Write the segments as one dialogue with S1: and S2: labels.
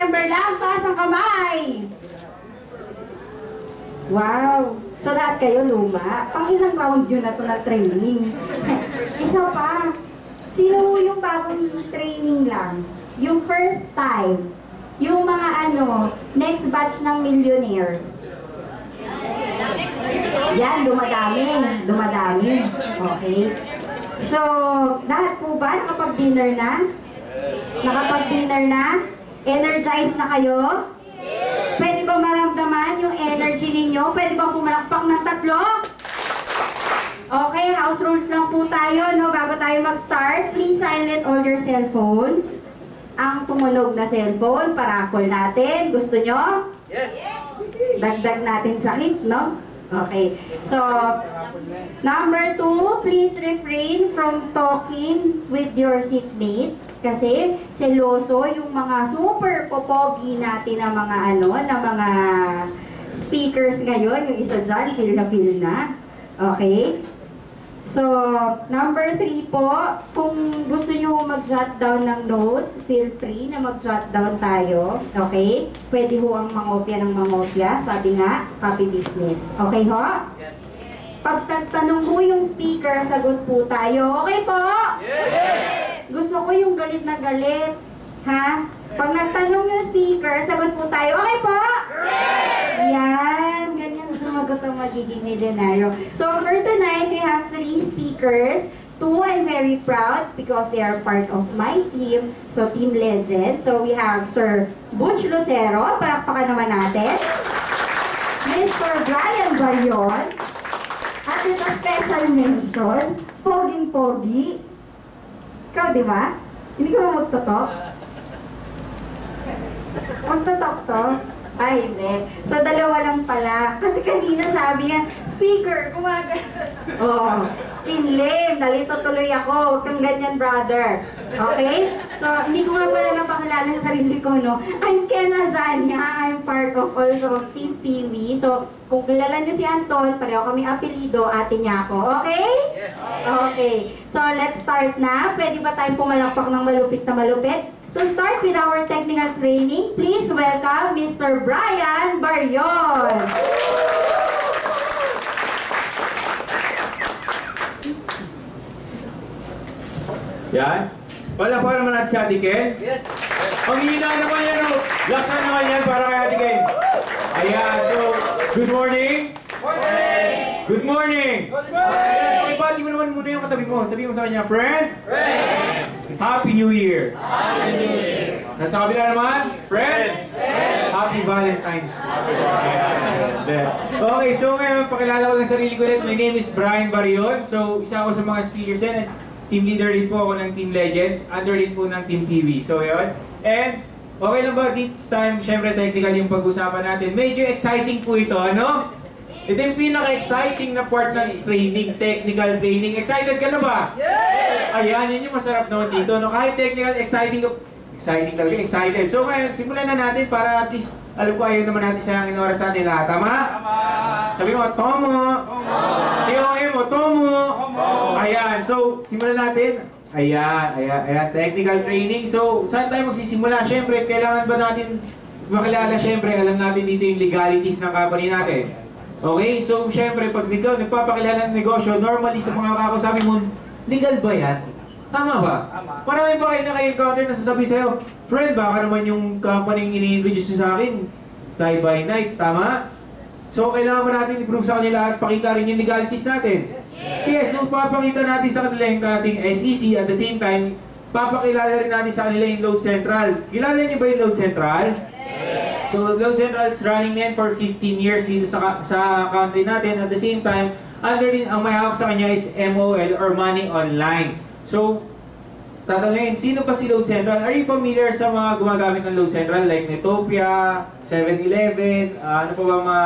S1: September lang, taas ang kamay! Wow! So lahat kayo luma? Pang ilang round yun na to na training? Isa pa, sino yung bagong training lang? Yung first time, yung mga next batch ng millionaires. Yan, dumadami. Okay. So, lahat po ba nakapag-dinner na? Nakapag-dinner na? Energized na kayo? Pwede ba maramdaman yung energy ninyo? Pwede ba pumalakpak ng 3? Okay, house rules lang po tayo, no? Bago tayo mag-start, please silent all your cellphones. Ang tumunog na cellphone, paraffol natin. Gusto nyo?
S2: Yes!
S1: Dagdag natin sakit, no? Okay. So, number 2, please refrain from talking with your seatmate. Kasi, seloso yung mga super popogi natin na mga na mga speakers ngayon. Yung isa dyan, feel na. Okay? So, number 3 po, kung gusto nyo mag-jot down ng notes, feel free na mag-jot down tayo. Okay? Pwede ho ang mangopya ng mangopya. Sabi nga, copy business. Okay ho?
S2: Yes!
S1: Pag tanong ho yung speaker, sagot po tayo. Okay po?
S2: Yes!
S1: Gusto ko yung galit na galit. Ha? Pag nagtanong yung speaker, sagot po tayo. Okay po?
S2: Yes!
S1: Yan. Ganyan sumagot ang magiging milyonaryo. So, for tonight, we have 3 speakers. 2, I'm very proud because they are part of my team. So, Team Legend. So, we have Sir Butch Lucero. Palakpakan naman natin. Mr. Brian Barion. At ito special mention, Poging-Pogi. Ikaw, di ba? Hindi ka ba magtotok? Magtotok to? Ay, hindi. So, dalawa lang pala. Kasi kanina sabi niya, speaker, oh, kinlim, nalito tuloy ako. Huwag kang ganyan, brother. Okay? So, hindi ko nga pala napakilala sa sarili ko, no? I'm Ken Azania. I'm part of also of Team Peewee. So, kung kilala niyo si Anton, pareho kami apelido, ate niya ako. Okay?
S2: Yes!
S1: Okay. So, let's start na. Pwede ba tayong pumalakpak ng malupit na malupit? To start with our technical training, please welcome Mr. Brian Barion.
S3: Yan. Wala pa naman natin si Ate Ken.
S2: Yes!
S3: Ang hina naman yan, oh. Laksan naman yan para kay Ate Ken. Ayan, so, good morning. Good morning.
S2: Good morning!
S3: Ayan, ibati mo naman muna yung katabi mo. Sabihin mo sa kanya, friend,
S2: Friend!
S3: Happy New Year.
S2: Happy New Year!
S3: At sa kabila naman, friend, Happy Valentine's Day. Okay, so ngayon, pakilala ko ng sarili ko ulit. My name is Brian Barion. So, isa ako sa mga speakers din. At team leader din po ako ng Team Legends. Under din po ng Team Peewee. So, yun. And, okay lang ba this time, syempre technical yung pag-usapan natin. Medyo exciting po ito, ano? Ito yung pinaka-exciting na part ng training, technical training. Excited ka na ba?
S2: Yes!
S3: Ayan, yun yung masarap naman dito. No? Kahit technical, exciting talaga, excited. So ngayon, simulan na natin para at least, alam ko ayaw naman natin sayangin oras natin lahat. Tama?
S2: Tama!
S3: Sabi mo, Tomo! T-O-M mo, Tomo! Ayan, so simulan natin. Ayan, technical training. So, saan tayo magsisimula? Siyempre, kailangan ba natin makilala? Siyempre, alam natin dito yung legalities ng company natin. Okay, so syempre pag ikaw nagpapakilala ng negosyo, normally sa mga kakasabi mo, legal ba yan? Tama ba?
S2: Tama.
S3: Marami ba kayo naka-encounter na sasabi sa'yo, friend, baka naman yung company yung ini-introduce nyo sa akin, fly by night, tama? So kailangan ba natin i-prove sa kanila at pakita rin yung legalities natin? Yes, so papakita natin sa kanila yung ating SEC, at the same time, papakilala rin natin sa kanila yung Load Central. Kilala niyo ba yung Load Central? So, Load Central is running din for 15 years dito sa country natin. At the same time, under din, ang may hawak sa kanya is MOL or Money Online. So, tatanungin, sino pa si Load Central? Are you familiar sa mga gumagamit ng Load Central like Netopia, 7-Eleven, ano pa ba mga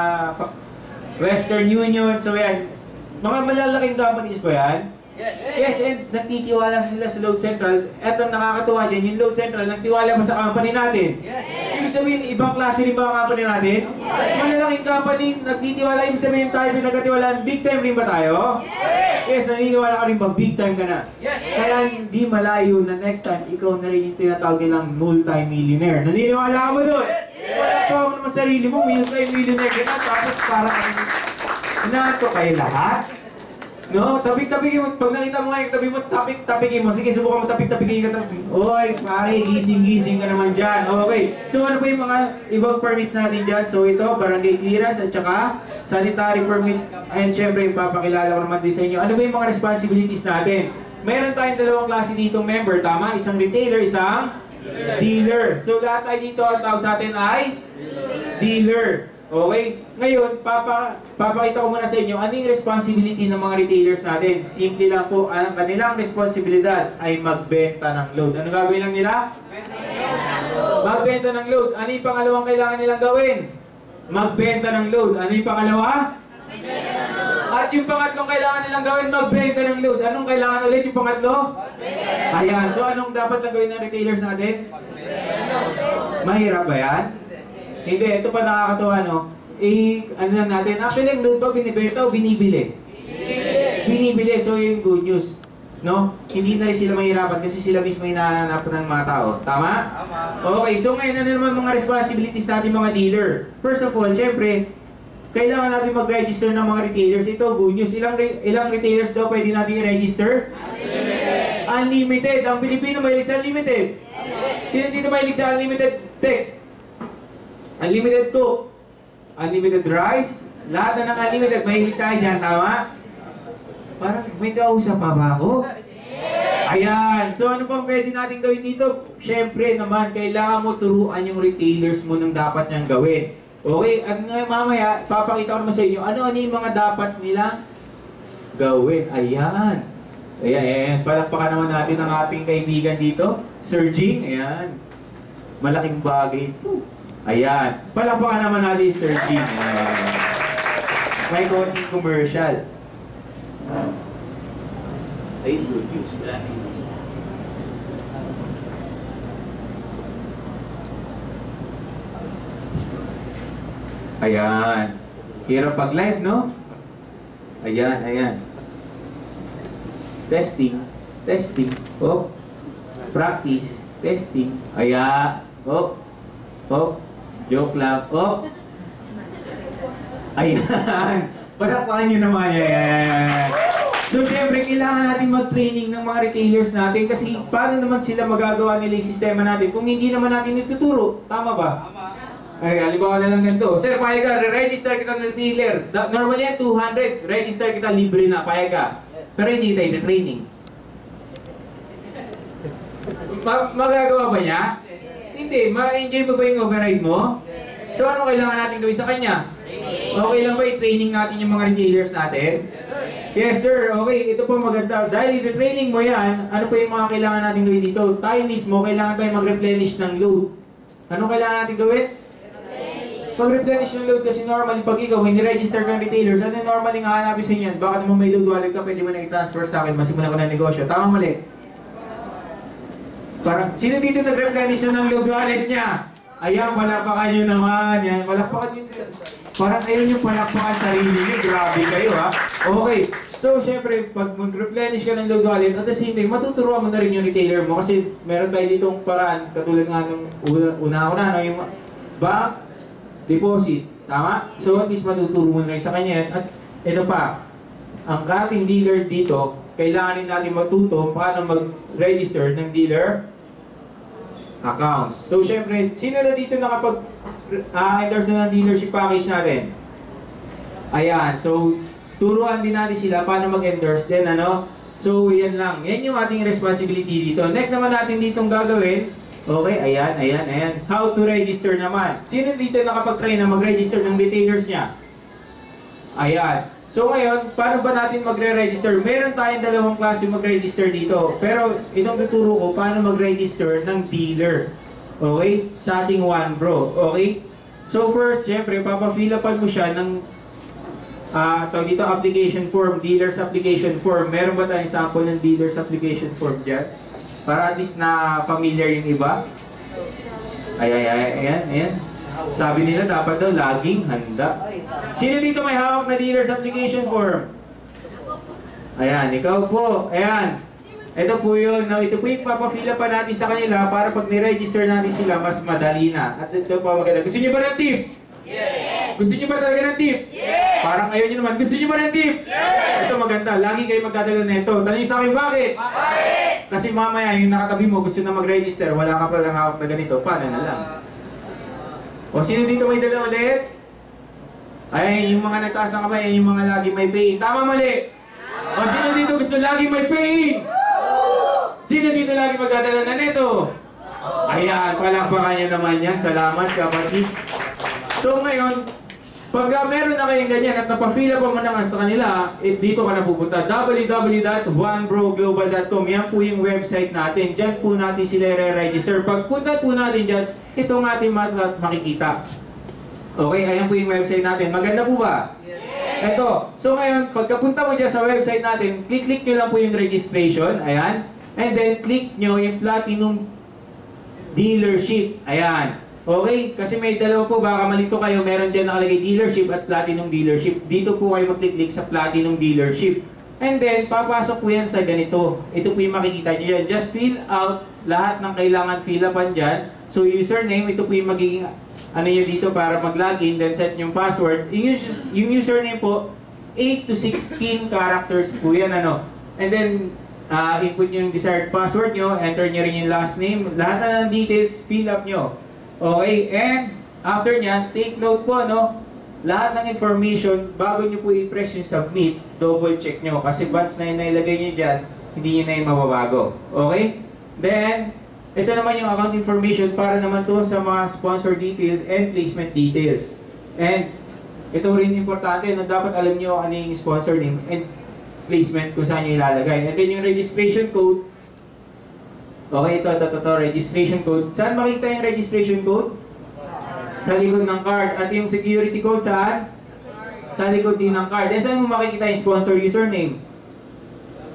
S3: Western Union? So, yan. Mga malalaking companies ba yan? Yes, and nagtitiwala sila sa Load Central. At ang nakakatuwa dyan, yung Load Central, nagtiwala pa sa company natin. Ibig sabihin, ibang klase rin ba ang company natin? Malalaking company, nagtitiwala, ibig sabihin tayo pinagkatiwalaan, big time rin ba tayo? Yes, naniniwala ka rin ba, big time ka na? Kaya hindi malayo na next time, ikaw na rin yung tinatawag nilang multi-millionaire. Naniniwala ka ba doon? Wala pa ako naman sarili mo, multi-millionaire ka na, tapos parang inaanto kayo lahat. No, tapik-tapikin mo. Pag nakita mo ngayon, tabi mo, tapik-tapikin mo. Sige, subukan mo tapik-tapikin yung katabi. Oy, pare, gising-gising ka naman dyan. Okay. So, ano ba yung mga ibang permits natin dyan? So, ito, barangay clearance at saka sanitary permit. And syempre, ipapakilala ko naman din sa inyo. Ano ba yung mga responsibilities natin? Meron tayong dalawang klase dito member, tama? Isang retailer, isang dealer. So, lahat tayo dito, ang tawag sa atin ay dealer. Okay? Ngayon, papakita ko muna sa inyo ano yung responsibility ng mga retailers natin. Simple lang po, ang kanilang responsibilidad ay magbenta ng load. Ano gagawin lang nila? Magbenta ng load. Ano yung pangalawang kailangan nilang gawin? Magbenta ng load. Ano yung pangalawa? At yung pangatlong kailangan nilang gawin, magbenta ng load. Anong kailangan ulit yung pangatlo? Ayan. So, anong dapat na gawin ng retailers natin? Mahirap ba yan? Hindi, ito pa nakakatawa, no? Ano lang natin, actually, ang load ba binibenta o binibili? Binibili, so yung good news. No? Hindi na rin sila mahirapan kasi sila mismo hinahanap ng mga tao. Tama? Okay, so ngayon, ano naman mga responsibilities natin mga dealer? First of all, syempre, kailangan natin mag-register ng mga retailers. Ito, good news. Ilang retailers daw pwede natin i-register? Unlimited. Ang Pilipino mahilig sa unlimited. Sino dito mahilig sa unlimited text? Unlimited coke, unlimited rice, lahat na ng unlimited, mahilig tayo dyan, tama? Parang may kausap pa ba ako? Ayan, so ano pang pwede natin gawin dito? Siyempre naman, kailangan mo turuan yung retailers mo ng dapat niyang gawin. Okay, at ngayon mamaya, papakita ko naman sa inyo, ano yung mga dapat nilang gawin. Ayan. Ayan. Palakpakan naman natin ang ating kaibigan dito, Sir Jing. Ayan. Malaking bagay ito. Ayan. Palakpakan naman natin Sir Jing. May konting commercial. Ay, good news. Ayan. Hirap pag live, no? Ayan, ayan. Testing. Testing. Oh. Practice. Testing. Ayan. Oh. Oh. Joke lang. Oh. Ayan. Palakpakan nyo naman. Ayan. So, syempre, kailangan natin mag-training ng mga retailers natin kasi paano naman sila magagawa nila yung sistema natin kung hindi naman natin ituturo. Tama ba? Tama. Ay, halimbawa na lang ganito. Sir, payag ka, re-register kita ng retailer. Normally yan, 200. Register kita, libre na, payag ka. Pero hindi tayo training. Magagawa ba niya? Hindi. Ma-enjoy mo ba yung override mo? So, ano kailangan natin gawin sa kanya? Okay lang ba i-training natin yung mga retailers natin? Yes, sir. Okay, ito po maganda. Dahil i-training mo yan, ano pa yung mga kailangan natin gawin dito? Tayo mismo, kailangan tayo mag-replenish ng load. Ano kailangan natin gawin? Pag-replenish ng load kasi normally pag ikaw hindi register kang retailers, ano normally nga hanapin sa inyan? Baka naman may load wallet ka, pwede mo na i-transfer sa akin, masimulan ko na negosyo. Tama mali? Parang, sino dito nag-replenish ng load wallet niya? Ayan, palakpakan nyo naman. Yan, palakpakan nyo. Parang ayun yung palakpakan sarili nyo. Grabe kayo ha. Okay. So, syempre, pag mag-replenish ka ng load wallet, at the same time, matuturuan mo na rin yung retailer mo kasi meron tayo ditong paraan, katulad nga nung una-una, no, yung bank, deposit. Tama? So, at least matuturo mo na rin sa kanya. At ito pa, ang ating dealer dito, kailangan din natin matuto paano mag-register ng dealer accounts. So, syempre, sino na dito nakapag-endorse na ng dealership package natin? Ayan. So, turuan din natin sila paano mag-endorse din, ano? So, yan lang. Yan yung ating responsibility dito. Next naman natin ditong gagawin, okay, ayan. How to register naman. Sino dito nakapag-try na mag-register ng retailers niya? Ayan. So ngayon, paano ba natin magre-register? Meron tayong dalawang klase mag-register dito. Pero itong tuturo ko, paano mag-register ng dealer. Okay? Sa ating OneBro. Okay? So first, syempre, papafill upan mo siya ng tawag dito, application form, dealer's application form. Meron ba tayong sample ng dealer's application form dyan? Para at least na familiar yung iba. Ayan. Sabi nila dapat daw laging handa. Sino dito may hawak na dealer's application form? Ayan, ikaw po. Ayan. Ito po yun. No? Ito po yung papafila pa natin sa kanila para pag ni-register natin sila, mas madali na. At ito pa maganda. Gusto niyo ba ng tip?
S2: Yes!
S3: Gusto niyo ba talaga ng tip?
S2: Yes!
S3: Parang ayaw niyo naman. Gusto niyo ba ng tip?
S2: Yes!
S3: Ito maganda. Lagi kayo magdadala na ito. Tanong niyo sa akin, bakit?
S2: Bakit?
S3: Kasi mamaya, yung nakatabi mo, gusto na mag-register, wala ka pa lang hawak na ganito. Paano na lang? O sino dito may dala ulit? Ay, yung mga nagtaas ng kamay, yung mga lagi may pay-in. Tama, mali? O sino dito gusto lagi may pay-in? Sino dito lagi magdadala na neto? Ayan, palakpakan nyo naman yan. Salamat, kapatid. So ngayon, pagka meron na kayong ganyan at napafila pa mo na sa kanila, dito ka na pupunta. www.onebroglobal.com. Yan po yung website natin. Diyan po natin sila re-register. Pagpunta po natin dyan, itong ating makikita. Okay, ayan po yung website natin. Maganda po ba? Yes! Ito. So ngayon, pagkapunta mo dyan sa website natin, click nyo lang po yung registration. Ayan. And then, click nyo yung Platinum Dealership. Ayan. Okay? Kasi may dalawa po, baka malito kayo, meron dyan nakalagay Dealership at Platinum Dealership. Dito po kayo mag-click sa Platinum Dealership. And then, papasok po yan sa ganito. Ito po yung makikita nyo yan. Just fill out lahat ng kailangan fill upan dyan. So, username, ito po yung magiging ano nyo dito para mag-login, then set yung password. Yung username po, 8 to 16 characters po yan, ano. And then, input nyo yung desired password nyo, enter nyo rin yung last name, lahat na ng details, fill up nyo. Okay, and after nyan, take note po, no, lahat ng information, bago nyo po i-press yung submit, double check nyo, kasi once na yung nailagay nyo dyan, hindi nyo na yung mababago. Okay? Then, ito naman yung account information para naman to sa mga sponsor details and placement details. And, ito rin importante, na dapat alam nyo ano yung sponsor name and placement kung saan nyo ilalagay. And then yung registration code, okay, ito, registration code. Saan makita yung registration code? Sa likod ng card. At yung security code saan? Sa likod din ng card. Eh, saan mo makikita yung sponsor username?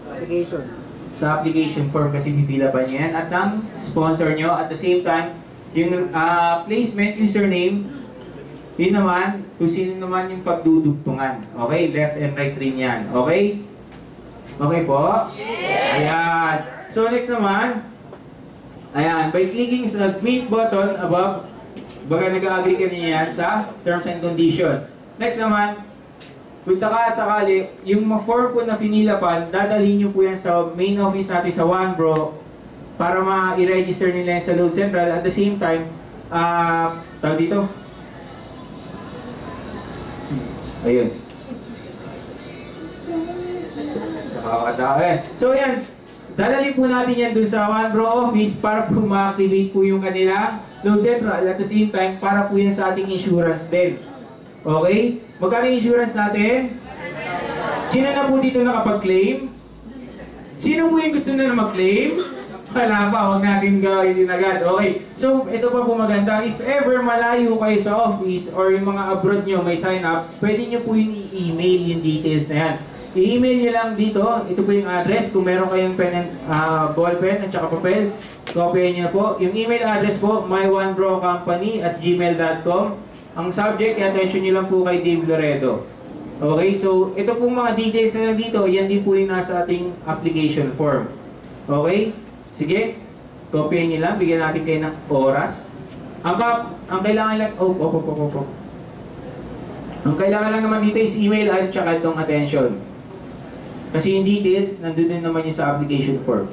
S4: Application.
S3: Sa application form kasi pipila pa nyo yan. At ng sponsor nyo. At the same time, yung placement username, yun naman, kung sino naman yung pagdudugtungan. Okay? Left and right rin yan. Okay? Okay po? Yes! Ayan. So next naman, ayan, by clicking sa submit button above, baga nag-agree ka niya yan sa terms and condition. Next naman, kung sakali, yung form po na finilapan, dadalhin nyo po yan sa main office natin sa OneBro para ma-i-register nila yan sa Load Central. At the same time, tawag dito? Ayun. So yan, dadali po natin yan dun sa OneBro office para po ma-activate po yung kanilang Load Central. At the same time, para po yan sa ating insurance din. Okay? Magkano yung insurance natin? Sino na po dito nakapag-claim? Sino po yung gusto na mag-claim? Wala pa, huwag natin gawin din agad. Okay, so ito pa po maganda. If ever malayo kayo sa office or yung mga abroad nyo may sign up, pwede nyo po yung i-email yung details na yan. I-email nyo lang dito, ito po yung address, kung meron kayong pen and, ball pen at saka papel, copy nyo po. Yung email address po, myonebrocompany@gmail.com. Ang subject, i-attention nyo lang po kay Dave Loredo. Okay, so ito pong mga details na nandito, yan din po yung nasa ating application form. Okay, sige, copy nyo lang, bigyan natin kayo ng oras. Ang kailangan lang, ang kailangan lang naman dito is email at saka itong attention. Kasi yung details, nandun din naman yung sa application form.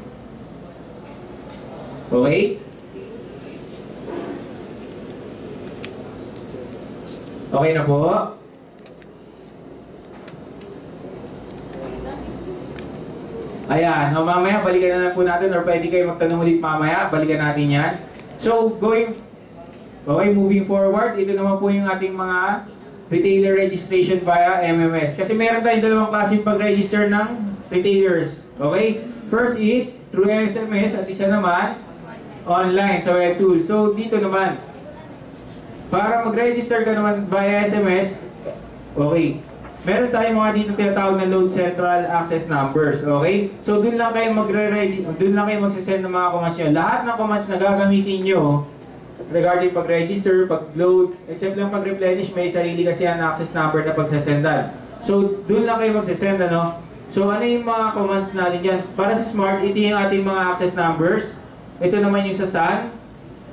S3: Okay? Okay na po? Ayan, mamaya balikan na lang po natin or pwede kayo magtanong ulit mamaya, balikan natin yan. So, moving forward, ito naman po yung ating mga retailer registration via MMS. Kasi meron tayong dalawang klaseng pag-register ng retailers. Okay? First is through SMS at isa naman online sa web tool. So dito naman, para mag-register ka naman via SMS, okay, meron tayong mga dito tinatawag na load central access numbers, okay? So doon lang kayo doon lang kayo magsisend ng mga commands nyo. Lahat ng commands na gagamitin nyo regarding pag-register, pag-load, except lang pag-replenish, may sarili kasi ang access number na pagsasendan. So doon lang kayo magsisend, ano? So ano yung mga commands natin dyan? Para sa Smart, ito yung ating mga access numbers. Ito naman yung sa Sun,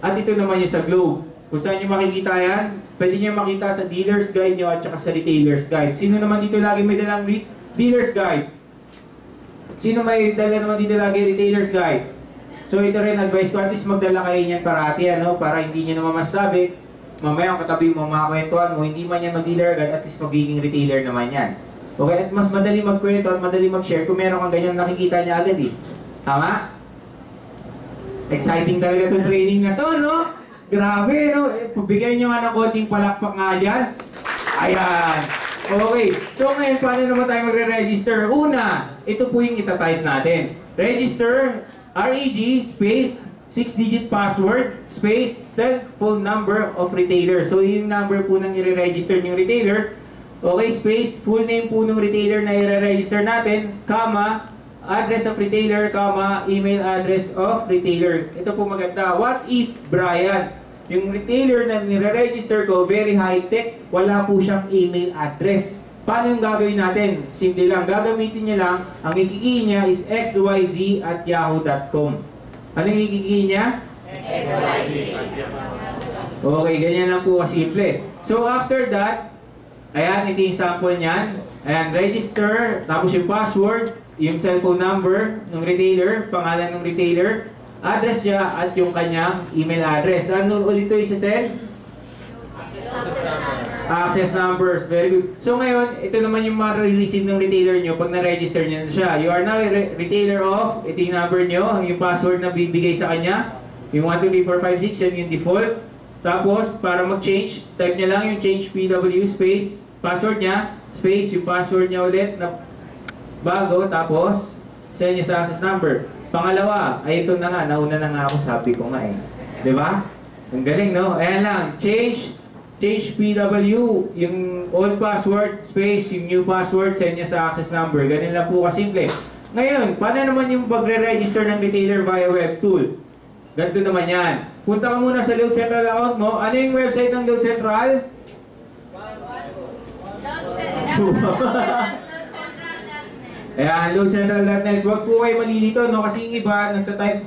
S3: at ito naman yung sa Globe. Kung saan nyo makikita yan, pwede nyo makita sa dealer's guide nyo at saka sa retailer's guide. Sino naman dito lagi may dalang dealer's guide? Sino may dala naman dito lagi retailer's guide? So ito rin, advice ko, at least magdala kayo niyan parati, ano? Para hindi nyo naman masabi, mamaya ang katabi mo, mga kwentuhan mo, hindi man yan mag-dealer guide, at least magiging retailer naman yan. Okay, at mas madali magkwento at madali mag-share kung meron kang ganyan nakikita niya agad eh. Tama? Exciting talaga itong training na to, no? Grabe, no? Bigyan nyo nga ng konting palakpak nga dyan. Ayan. Okay. So ngayon, paano naman tayo magre-register? Una, ito po yung itatype natin. Register, REG, space, 6-digit password, space, cell phone number of retailer. So yung number po nang i-register yung retailer. Okay, space, full name po ng retailer na i-register natin, comma, address of retailer, comma, email address of retailer. Ito po maganda. What if, Brian, yung retailer na nire-register ko, very high-tech, wala po siyang email address. Paano yung gagawin natin? Simple lang. Gagamitin niya lang, ang ikikiin niya is xyz@yahoo.com. Ano yung ikikiin niya?
S2: XYZ.
S3: Okay, ganyan lang po kasimple. So after that, ayan, ito yung sample niyan. Ayan, register, tapos yung password, yung cellphone number ng retailer, pangalan ng retailer, address niya, at yung kanyang email address. Ano ulit ito isa-send? Access numbers. Very good. So ngayon, ito naman yung ma-receive ng retailer nyo pag na-register nyo na siya. You are now a retailer of, ito yung number nyo, yung password na bibigay sa kanya, yung 1, 2, 3, 4, 5, 6, yan yung default. Tapos, para mag-change, type niya lang yung change PW space, password niya, space, yung password niya ulit na bago, tapos send niya sa access number. Pangalawa, ay ito na nga, nauna na nga ako, sabi ko nga eh. Diba? Ang galing, no? Ayan lang, change PW, yung old password, space, yung new password, send niya sa access number. Ganun lang po kasimple. Ngayon, paano naman yung pagre-register ng retailer via web tool? Ganito naman yan. Punta ka muna sa Load Central account mo. Ano yung website ng Load Central? Ayan, loadcentral.net. Huwag po kayo malilito, no? Kasi yung iba, nagtatype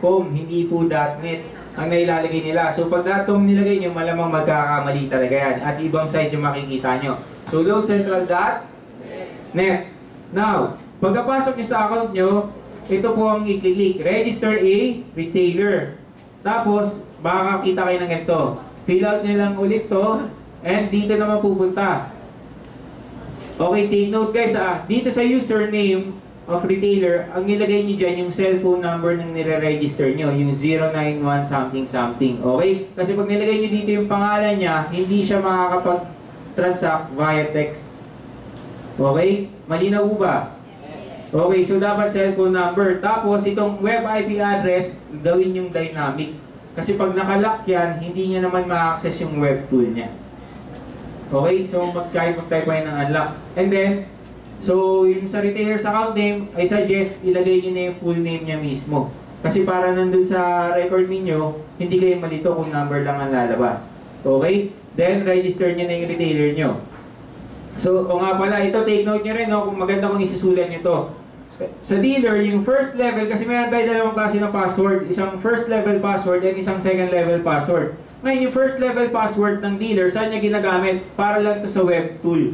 S3: .com, hindi po .net ang nailalagay nila. So, pag .com nilagay nyo, malamang magkakamali talaga yan. At ibang site yung makikita nyo. So, loadcentral.net. Now, pagkapasok nyo sa account nyo, ito po ang i-click. Register a retailer. Tapos, baka kita kayo ng ganito. Fill out nyo lang ulit to. And dito naman pupunta. Okay, take note guys, dito sa username of retailer, ang nilagay nyo dyan yung cellphone number ng nire-register nyo, yung 091 something something. Okay? Kasi pag nilagay nyo dito yung pangalan niya, hindi siya makakapag-transact via text. Okay? Malinaw po ba? Okay, so dapat cellphone number. Tapos itong web IP address, gawin yung dynamic. Kasi pag nakalock yan, hindi niya naman ma-access yung web tool niya. Okay, so kahit mag-type kayo ng unlock. And then, so yung sa retailer's account name, I suggest ilagay nyo na yung full name niya mismo. Kasi para nandun sa record ninyo, hindi kayo malito kung number lang ang lalabas. Okay? Then, register nyo na yung retailer nyo. So, o nga pala, ito take note nyo rin, no? Kung maganda kung isusulat nyo to. Sa dealer, yung first level, kasi meron tayo dalawang klase ng password. Isang first level password and isang second level password. Ngayon, yung first level password ng dealer, saan niya ginagamit? Para lang to sa web tool.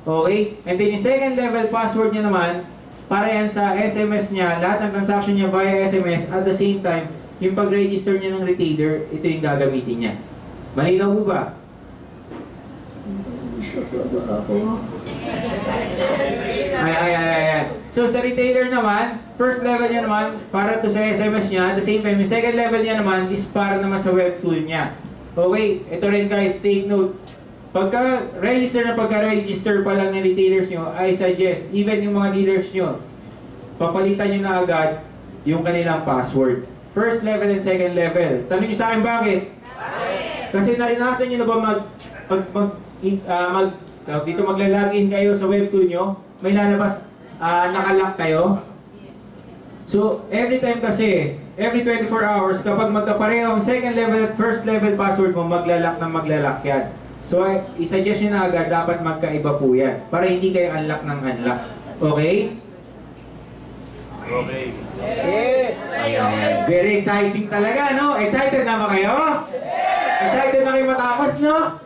S3: Okay? And then yung second level password niya naman, para yan sa SMS niya, lahat ng transaction niya via SMS, at the same time, yung pag-register niya ng retailer, ito yung gagamitin niya. Malinaw po ba? Ay. So sa retailer naman, first level niya naman, para to sa SMS niya, at the same time, yung second level niya naman is para naman sa web tool niya. Okay, ito rin guys, take note. Pagka-register pa lang ng retailers nyo, I suggest, even yung mga dealers nyo, papalitan nyo na agad yung kanilang password. First level and second level. Tanong nyo sa akin bakit? Kasi narinasan nyo na ba So, dito magla-login kayo sa web tool nyo. May lalabas, nakalock kayo. So, every time kasi, every 24 hours, kapag magkapareho ang second level at first level password mo, magla-lock yan. So, i-suggest nyo na agad, dapat magkaiba po yan. Para hindi kayo unlock ng unlock. Okay?
S2: Okay.
S4: Yes!
S3: Ayan. Very exciting talaga, no? Excited na ba kayo? Excited na kayo matapos, no?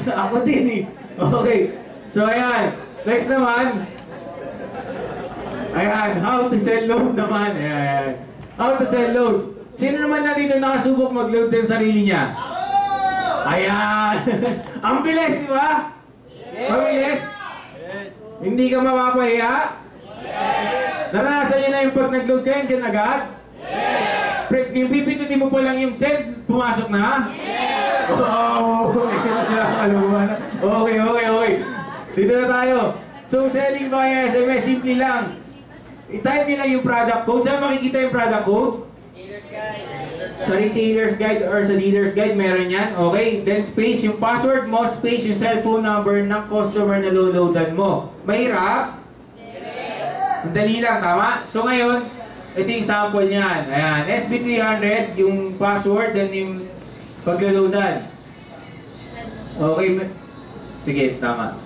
S3: Ako din eh. Okay. So, ayan. Next naman. Ayan. How to sell load naman. Ayan. How to sell load. Sino naman na dito nakasubok mag-load sa sarili niya? Ayan. Ang bilis, di ba? Mabilis? Hindi ka mapapahiya? Naranasan niyo na yung pag nag-load kayo, dyan agad? Yung pipindutin mo pa lang yung send, pumasok na? Wow! Okay. Dito na tayo. So, selling via SMS, simple lang. I-type nyo lang yung product code. Saan makikita yung product code? Sa retailer's guide or sa dealer's guide, meron yan. Okay? Then space yung password mo, space yung cellphone number ng customer na loadan mo. Mahirap? Dali lang, tama? So ngayon, ito yung sample niyan. Ayan, SB300, yung password, then yung paglaloadan. Okay, sige, tama.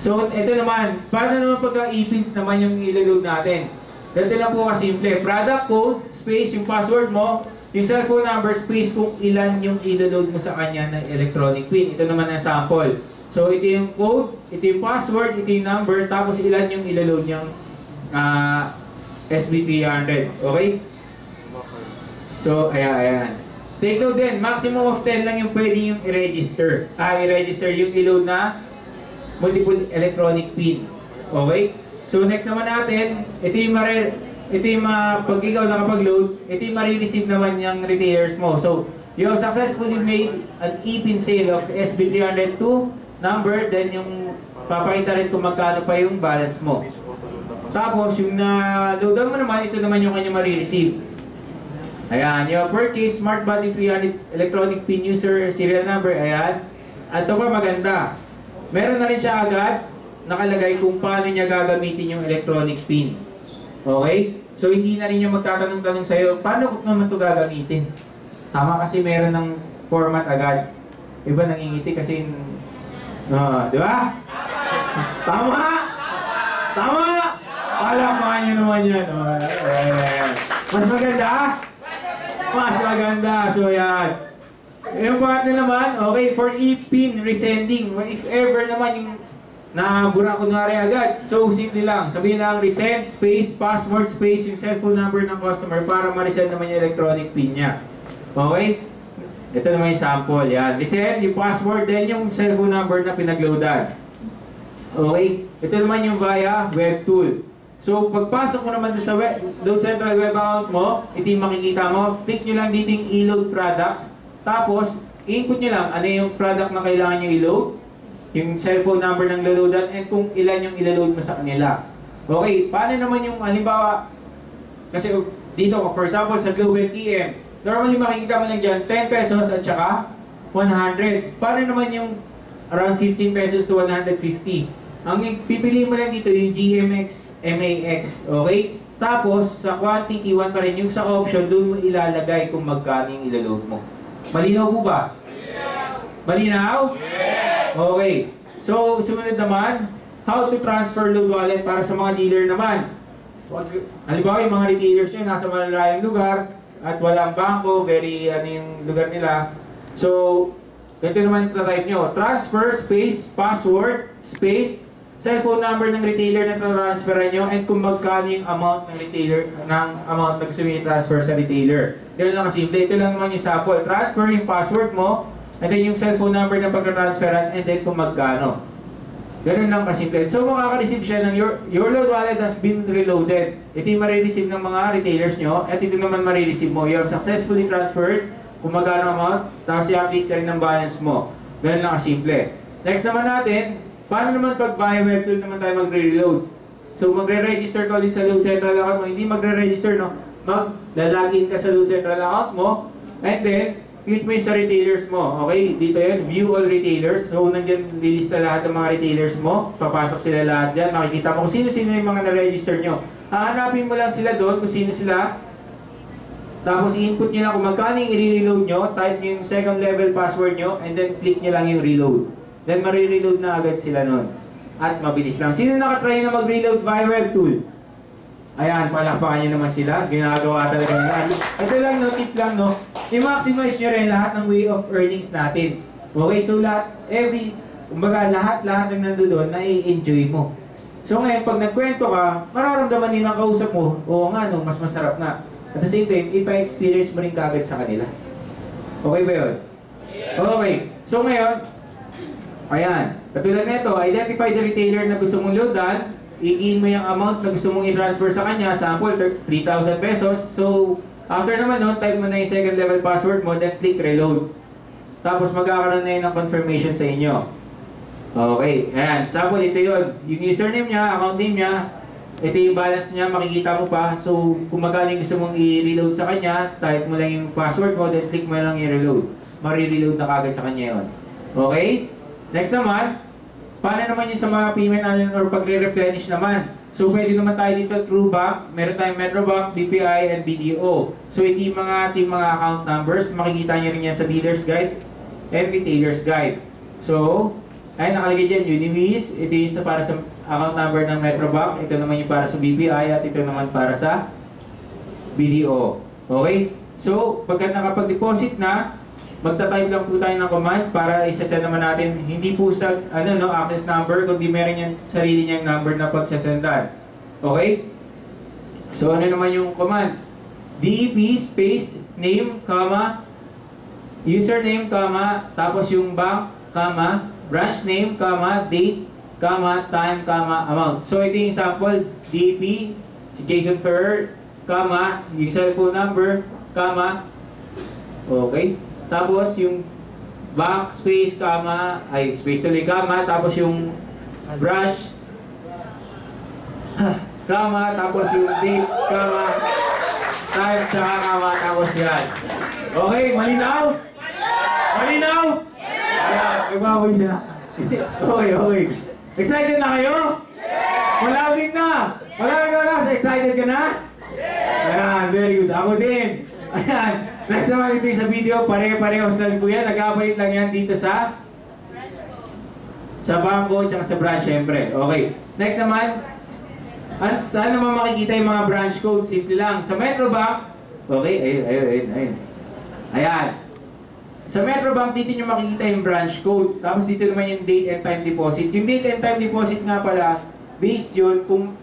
S3: So, ito naman, paano naman pagka-e-pins naman yung ilaload natin? Ganito lang po kasimple. Product code, space yung password mo, yung cellphone number, space kung ilan yung ilaload mo sa kanya ng electronic pin. Ito naman ang sample. So, ito yung code, ito yung password, ito yung number, tapos ilan yung ilaload niyang SB300. Okay? So, ayan. Take note din, maximum of 10 lang yung pwede yung i-register. I-register yung i-load na multiple electronic pin. Okay? So, next naman natin, ito yung pag ikaw nakapag-load, ito yung marireceive naman yung retailers mo. So, you have successfully made an e-pin sale of SB302 number, then yung papakita rin kung magkano pa yung balance mo. Tapos, yung na-loadan mo naman, ito naman yung kanya marireceive. Ayan, yung purchase Smart Body 300 electronic pin user serial number, ayan. At ito pa maganda. Meron na rin siya agad nakalagay kung paano niya gagamitin yung electronic pin. Okay? So, hindi na rin niya magtatanong-tanong sa'yo, paano ko naman ito gagamitin? Tama kasi meron ng format agad. Iba nangingiti kasi di ba? Tama! Tama! Palakpakan nyo naman yan. Mas maganda? Mas maganda. So, yan. Yung pangatlo naman, okay, for e-pin resending. If ever naman yung nahabura kunwari agad, so simple lang. Sabihin lang, resend, space, password, space, yung cellphone number ng customer para ma-resend naman yung electronic pin niya. Okay? Ito naman yung sample, yan. Resend, yung password, then yung cellphone number na pinagloadan. Okay? Ito naman yung via web tool. So, pagpasok mo naman doon sa Load Central web account mo, ito yung makikita mo, click nyo lang dito yung e-load products, tapos, input nyo lang ano yung product na kailangan nyo i-load, yung cellphone number ng laloadan, and kung ilan yung ilaload mo sa kanila. Okay, paano naman yung, halimbawa, kasi dito, for example, sa Global TM, normally makikita mo lang dyan, 10 pesos at saka 100. Paano naman yung around 15 pesos to 150? Ang pipili mo lang dito yung GMX, MAX, okay? Tapos, sa quantity, 1 pa rin. Yung sa option, doon mo ilalagay kung magkano yung ilaload mo. Malinaw po ba? Yes! Malinaw? Yes! Okay. So, sumunod naman, how to transfer load wallet para sa mga dealer naman. Halimbawa, yung mga retailers nyo nasa malalayang lugar, at walang bangko, very yung lugar nila. So, ganito naman ita-type nyo. Transfer, space, password, space, cellphone number ng retailer na transferan nyo, and kung magkano yung amount ng retailer, ng amount na gusto nyo i-transfer sa retailer. Ganun lang kasimple. Ito lang naman yung sample. Transfer yung password mo, and then yung cellphone number na pagka-transferan, and then kung magkano. Ganun lang kasimple. So, makaka-receive siya ng your load wallet has been reloaded. Ito yung marireceive ng mga retailers nyo, at ito naman marireceive mo. You have successfully transferred, kung magkano amount, tapos i-update ka rin ng balance mo. Ganun lang kasimple. Next naman natin, paano naman pag via web tool naman tayo magre-reload? So, magre-register ka ulit sa Load Central account mo. Hindi magre-register, no? Mag-login ka sa Load Central account mo, and then, click mo yung sa retailers mo. Okay, dito yun, view all retailers. So, nandiyan lilista lahat ng mga retailers mo. Papasok sila lahat dyan. Makikita mo kung sino-sino yung mga na-register nyo. Hahanapin mo lang sila doon kung sino sila. Tapos, i-input nyo lang kung magkano yung i-reload nyo. Type nyo yung second level password nyo. And then, click nyo lang yung reload. Then, marireload na agad sila noon. At mabilis lang. Sino nakatry na mag-reload via web tool? Ayan, palakpakan nyo naman sila. Ginagawa talaga nila. Ito lang, no, tip lang, no. I-maximize nyo rin lahat ng way of earnings natin. Okay, so lahat, kumbaga, lahat ng nandoon na i-enjoy mo. So ngayon, pag nagkwento ka, mararamdaman din ang kausap mo, oo nga, no, mas masarap na. At the same time, ipa-experience mo rin kagad sa kanila. Okay ba yun? Okay. So ngayon, ayan, katulad nito, identify the retailer na gusto mong loadan, i-in mo yung amount na gusto mong i-transfer sa kanya, sample, 3,000 pesos. So, after naman nun, type mo na yung second level password mo, then click reload. Tapos magkakaroon na yun ng confirmation sa inyo. Okay, ayan, sample, ito yun. Yung username niya, account name niya, ito yung balance niya, makikita mo pa. So, kung magkano gusto mong i-reload sa kanya, type mo lang yung password mo, then click mo lang yung reload. Mari-reload na kagad sa kanya yun. Okay? Next naman, paano naman yung sa mga payment natin or pagre-replenish naman? So, pwede naman tayo dito through bank. Meron tayong Metrobank, BPI, and BDO. So, ito yung mga account numbers. Makikita nyo rin yan sa dealer's guide and retailer's guide. So, ay nakalagay dyan, Univis. Ito yung para sa account number ng Metrobank. Ito naman yung para sa BPI at ito naman para sa BDO. Okay? So, pagka nakapag-deposit na, magta-type lang po tayo ng command para isa-send naman natin, hindi po sa access number, kundi meron yung sarili niyang number na pagsasendan. Okay? So ano naman yung command? DEP space name, comma, username, comma, tapos yung bank, comma, branch name, comma, date, comma, time, comma, amount. So ito yung sample, DEP, si Jason Ferrer, comma, yung cellphone number, comma, okay? Tapos yung bank space, comma, space tuloy, comma, tapos yung branch, comma, tapos yung date, comma, time, tsaka comma, tapos yan. Okay, malinaw? Malinaw? Ayan, nagbaboy siya. Okay. Excited na kayo? Malawig na! Malawig na lang, excited ka na? Ayan, very good. Ako din. Ayan. Next naman ito sa video, pare-parehos na po yan. Nag-update lang yan dito sa bangko at sa branch, syempre. Okay. Next naman, saan naman makikita yung mga branch code? Simple lang. Sa Metrobank, okay, ayun. Ayan. Sa Metrobank, dito nyo makikita yung branch code. Tapos dito naman yung date and time deposit. Yung date and time deposit nga pala, based yun kung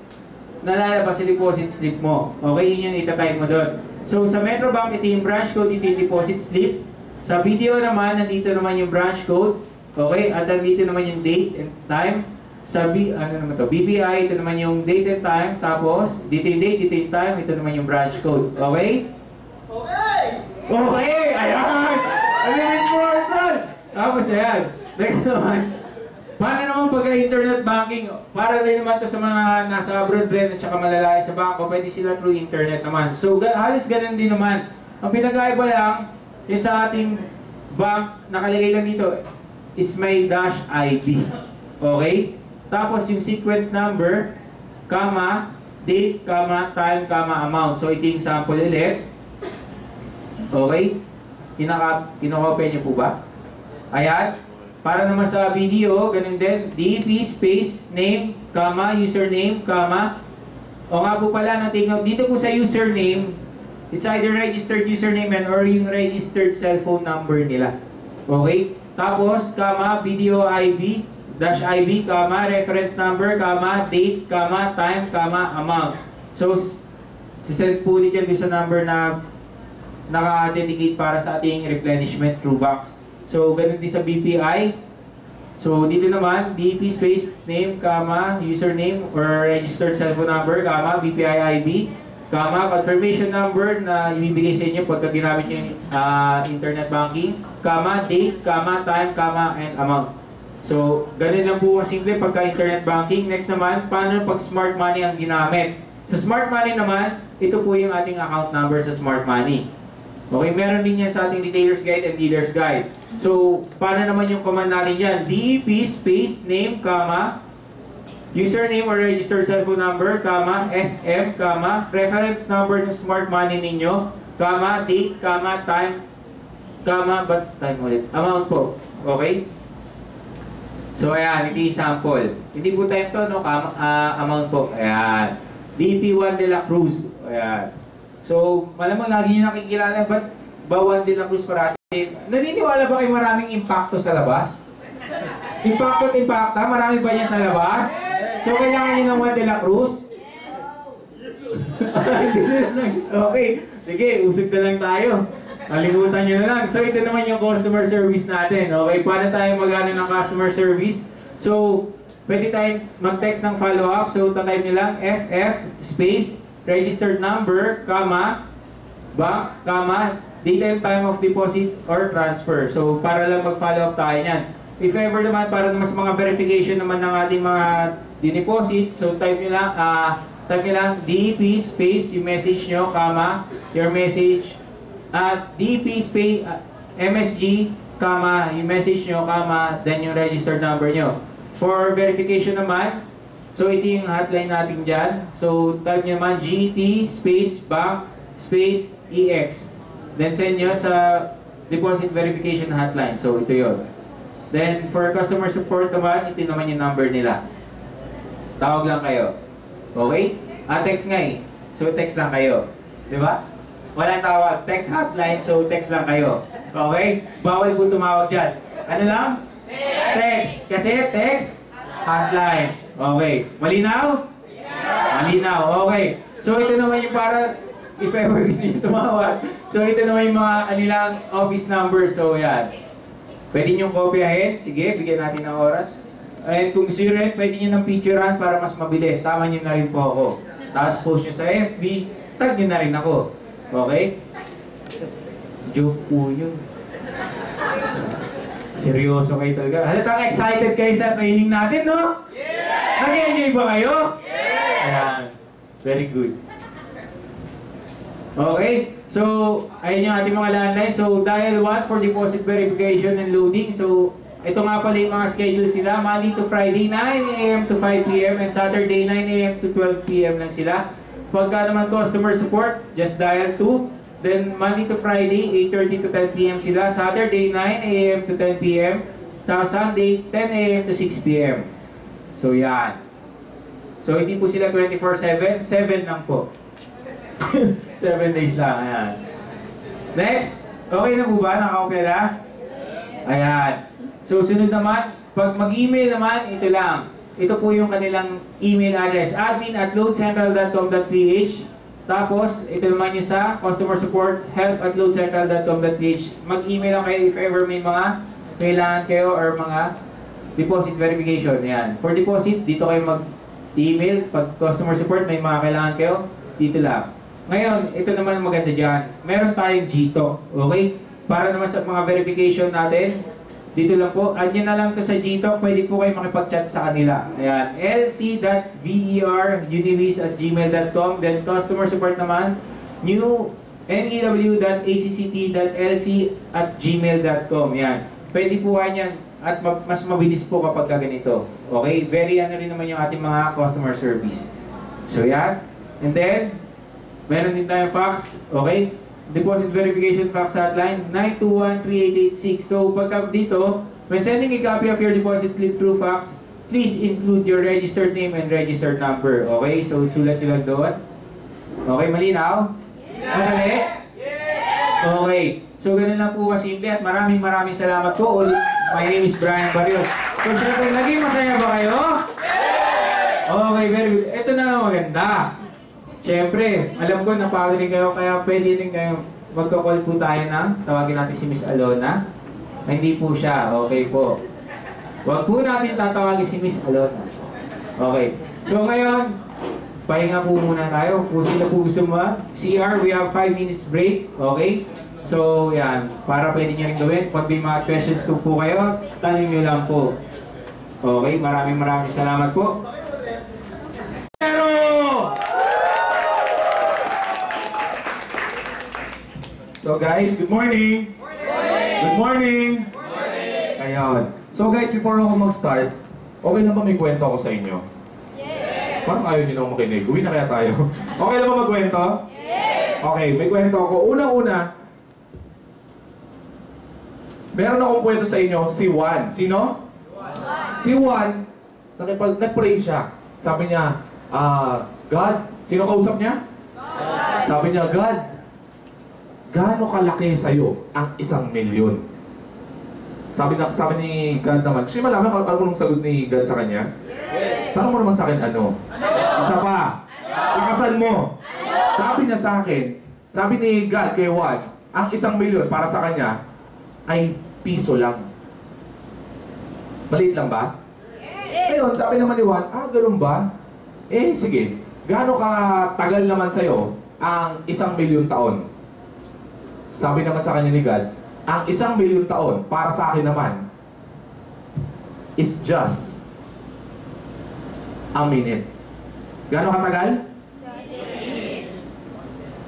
S3: nalalabas sa deposit slip mo. Okay, yun yung itatype mo doon. So sa Metrobank, ito yung branch code, ito yung deposit slip. Sa BDO naman, nandito naman yung branch code. Okay, at nandito naman yung date and time. Sa BPI, ito naman yung date and time. Tapos, dito yung date, dito yung time, ito naman yung branch code. Okay? Okay! Ayan! A little bit more fun! Tapos, ayan. Next naman. Paano naman pagka-internet banking? Para rin naman to sa mga nasa abroad rin at saka malalaki sa bangko, pwede sila through internet naman. So, halos ganun din naman. Ang pinag-aiba lang, yung sa ating bank, nakalagay lang dito, is my dash IB. Okay? Tapos yung sequence number, comma, date, comma, time, comma, amount. So, ito yung sample ulit. Okay? Kinokopya niyo po ba? Ayan. Para naman sa video, ganun din. DEP space, name, comma, username, comma. O nga po pala, na-take note. Dito po sa username, it's either registered username and or yung registered cellphone number nila. Okay? Tapos, comma, video IB, dash IB, comma, reference number, comma, date, comma, time, comma, amount. So, sisend po ulit yan doon sa number na naka-dedicate para sa ating replenishment through box. So, ganun din sa BPI. So, dito naman, DEP space, name, comma, username, or registered cellphone number, comma, BPI ID, comma, confirmation number na ibibigay sa inyo pagka ginamit nyo yung internet banking, comma, date, comma, time, comma, and amount. So, ganun lang po simple pagka internet banking. Next naman, paano pag smart money ang ginamit? Sa smart money naman, ito po yung ating account number sa smart money. Okay, meron din yan sa ating retailer's guide and dealer's guide. So, paano naman yung command natin yan? DEP space name, comma, username or registered cellphone number, comma, SM, comma, reference number ng smart money ninyo, comma, date, comma, time, comma, but time ulit, amount po. Okay? So, ayan, ito yung sample. Hindi po time to, no? Amount po. Ayan. DP1 de la Cruz. Ayan. So, malamang lagi nyo nakikilala, ba't ba 1 de la Cruz parati? Naniniwala ba kayo maraming impacto sa labas? Impacto at impacta? Marami ba yan sa labas? So, kailangan nyo ng 1 de la Cruz? Okay. Sige, usog na lang tayo. Nalimutan nyo na lang. So, ito naman yung customer service natin. Okay, paano tayo mag-ano ng customer service? So, pwede tayong mag-text ng follow-up. So, tatype nyo lang FF space registered number, comma, bank, comma, date and time of deposit or transfer. So, para lang mag-follow up tayo niyan. If ever naman, para mas mga verification naman ng ating mga dineposit, so type nyo lang DEP space, yung message nyo, comma, your message, at DEP space, MSG, comma, yung message nyo, comma, then yung registered number nyo. For verification naman, so ito yung hotline natin dyan. So type nyo naman GT space bank space EX. Then send nyo sa deposit verification hotline. So ito yon. Then for customer support naman, ito naman yung number nila. Tawag lang kayo. Okay? Text nga eh. So text lang kayo. Diba? Walang tawag. Text hotline, so text lang kayo. Okay? Bawal po tumawag dyan. Ano lang? Text. Kasi text, hotline. Okay. Malinaw? Malinaw. Okay. So ito naman yung para, if ever gusto nyo tumawag. So ito naman yung mga kanilang office number. So yan. Pwede nyo kopyahin. Sige, bigyan natin ng oras. And kung gusto nyo rin, pwede nyo ng picturean para mas mabilis. Sama nyo na rin po ako. Tapos post nyo sa FB, tag nyo na rin ako. Okay? Joke po yun. Seryoso kayo talaga. Halatang excited kayo sa training natin, no? Yeah! Nag-enjoy ba kayo? Yeah! Ayan. Very good. Okay. So, ayun yung ating mga landline. So, dial 1 for deposit verification and loading. So, ito nga pala yung mga schedule sila. Monday to Friday, 9 a.m. to 5 p.m. and Saturday, 9 a.m. to 12 p.m. lang sila. Pagka naman customer support, just dial 2. Then Monday to Friday, 8:30 to 10 p.m. sila. Saturday, 9 a.m. to 10 p.m. Tapos Sunday, 10 a.m. to 6 p.m. So, yan. So, hindi po sila 24/7. 7 lang po. 7 days lang. Ayan. Next. Okay na po ba? Nakakopya na? Ayan. So, sunod naman. Pag mag-email naman, ito lang. Ito po yung kanilang email address. admin@loadcentral.com.ph. Tapos, ito naman yung sa customer support, help@loadcentral.com.ph. Mag-email lang kayo if ever may mga kailangan kayo or mga deposit verification. Ayan. For deposit, dito kayo mag-email. Pag customer support, may mga kailangan kayo, dito lang. Ngayon, ito naman maganda dyan. Meron tayong Gtalk. Okay? Para naman sa mga verification natin, dito lang po. Add nyo na lang to sa Gtalk. Pwede po kayo makipag-chat sa kanila. Ayan. lc.verunivis@gmail.com. Then customer support naman, new.acct.lc@gmail.com. Ayan. Pwede po kayo yan. At mas mabilis po kapag ganito. Okay? Very ano rin naman yung ating mga customer service. So yan. And then, meron din tayong fax. Okay? Deposit verification fax hotline 921-3886. So pagka dito, when sending a copy of your deposit slip through fax, please include your registered name and registered number. Okay? So sulat nyo lang doon. Okay, malinaw? Madali? Okay. So ganun lang po kasimple at maraming salamat po. My name is Brian Barrios. So syempre, naging masaya ba kayo? Okay, very good. Ito na maganda. Siyempre, alam ko napagod rin kayo, kaya pwede rin kayo magka-call po tayo na tawagin natin si Miss Alona. Hindi po siya, okay po. Huwag po natin tatawagin si Miss Alona. Okay. So ngayon, pahinga po muna tayo. Kung sila po gusto mag-CR, we have 5 minutes break. Okay? So, yan. Para pwede nyo rin gawin. Pag may mga questions ko po kayo, tanong nyo lang po. Okay? Maraming salamat po.
S5: So guys, good morning! Good morning! Ayun. So guys, before ako mag-start, okay lang ba may kwento ako sa inyo? Yes! Parang ayaw nyo nang makinig. Uwi na kaya tayo. Okay lang ba magkwento? Yes! Okay, may kwento ako. Unang-una, meron akong kwento sa inyo, si Juan. Sino? Si Juan, nag-pray siya. Sabi niya, God, sino kausap niya? God. Sabi niya, God, gaano kalaki sa'yo ang 1,000,000? Sabi ni God naman, kasi malaman kung ano nung sagot ni God sa kanya? Yes! Tanong mo naman sa akin, ano? Isa pa. Ikasan mo. Sabi niya sa akin, sabi ni God kay Juan, ang 1,000,000 para sa kanya ay piso lang. Maliit lang ba? Yes! Ngayon, sabi naman ni Juan, ganun ba? Eh, sige. Gaano katagal naman sa'yo ang 1,000,000 taon? Sabi naman sa kanya ni God, ang 1,000,000 taon para sa akin naman is just a minute. Gaano katagal?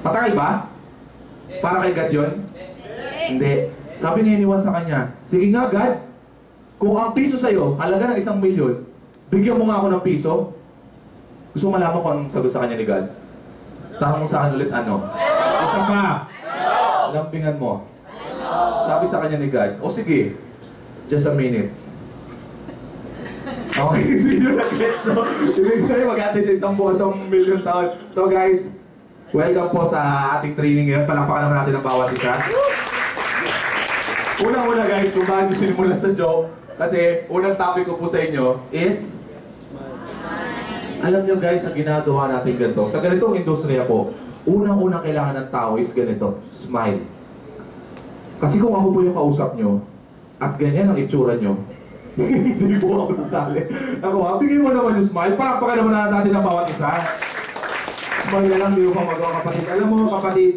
S5: Matagal ba? Para kay God yun? Hindi. Sabi ni Juan sa kanya, sige nga God, kung ang piso sa'yo, halaga ng 1,000,000, bigyan mo nga ako ng piso. Gusto mo malaman kung anong sagot sa kanya ni God? Tanong mo sa akin ulit ano? Isa pa! Lampingan mo. Sabi sa kanya ni God, o sige, just a minute. Okay, hindi nyo na-get. So, ibig sabihin mag-ate siya 1,000,000 taon. So guys, welcome po sa ating training ngayon. Palakpakan naman natin ang bawat isa. Unang-una guys, kung bago sinimulan sa joke, kasi unang topic ko po sa inyo is alam nyo guys, ang ginagawa natin ganito, sa ganitong industriya po, unang-unang kailangan ng tao is ganito, smile. Kasi kung ako po yung kausap nyo, at ganyan ang itsura nyo, hindi po ako sasali. Ako, bigyan mo naman yung smile, palakpakan naman natin ang bawat isa. Smile na lang, di mo pa magawa kapatid. Alam mo kapatid,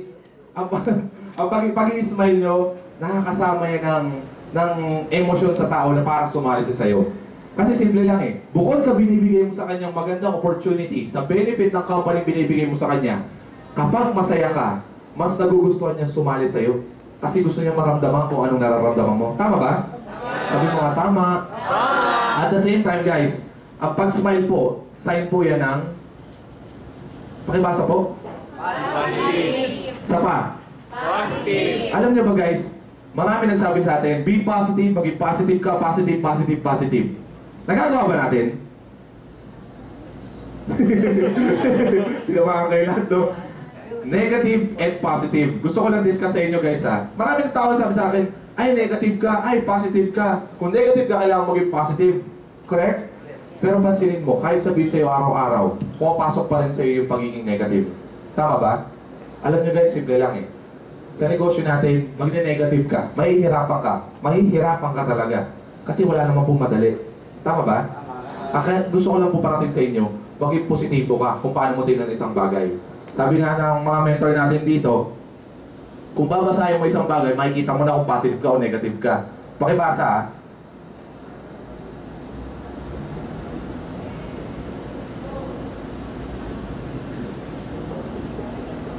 S5: ang pag-i-smile nyo, nakakasama yan ng emosyon sa tao na para sumali siya sa'yo. Kasi simple lang eh. Bukod sa binibigay mo sa kanyang magandang opportunity, sa benefit ng company binibigay mo sa kanya, kapag masaya ka, mas nagugustuhan niya sumali sa'yo. Kasi gusto niya maramdaman kung anong nararamdaman mo. Tama ba? Sabi mo nga, tama. At the same time guys, ang pag-smile po, sign po yan ng pakibasa po? Positive. Isa pa? Positive. Alam niyo ba guys, marami nagsabi sa atin, be positive, maging positive ka, positive, positive, positive. Nagagawa ba natin? Hindi na makakailan to. Negative and positive. Gusto ko lang discuss sa inyo guys ha. Maraming tao sabi sa akin, ay negative ka, ay positive ka. Kung negative ka, kailangan maging positive. Correct? Pero pansinin mo, kahit sabihin sa'yo araw-araw, pumapasok pa rin sa'yo yung pagiging negative. Tama ba? Alam nyo guys, simple lang eh. Sa negosyo natin, magne-negative ka, mahihirapan ka. Mahihirapan ka talaga. Kasi wala naman pong madali. Tama ba? Kaya gusto ko lang po parating sa inyo, maging positibo ka kung paano mo tingnan isang bagay. Sabi nga ng mga mentor natin dito, kung babasahin mo isang bagay, makikita mo na kung positive ka o negative ka. Pakibasa ha.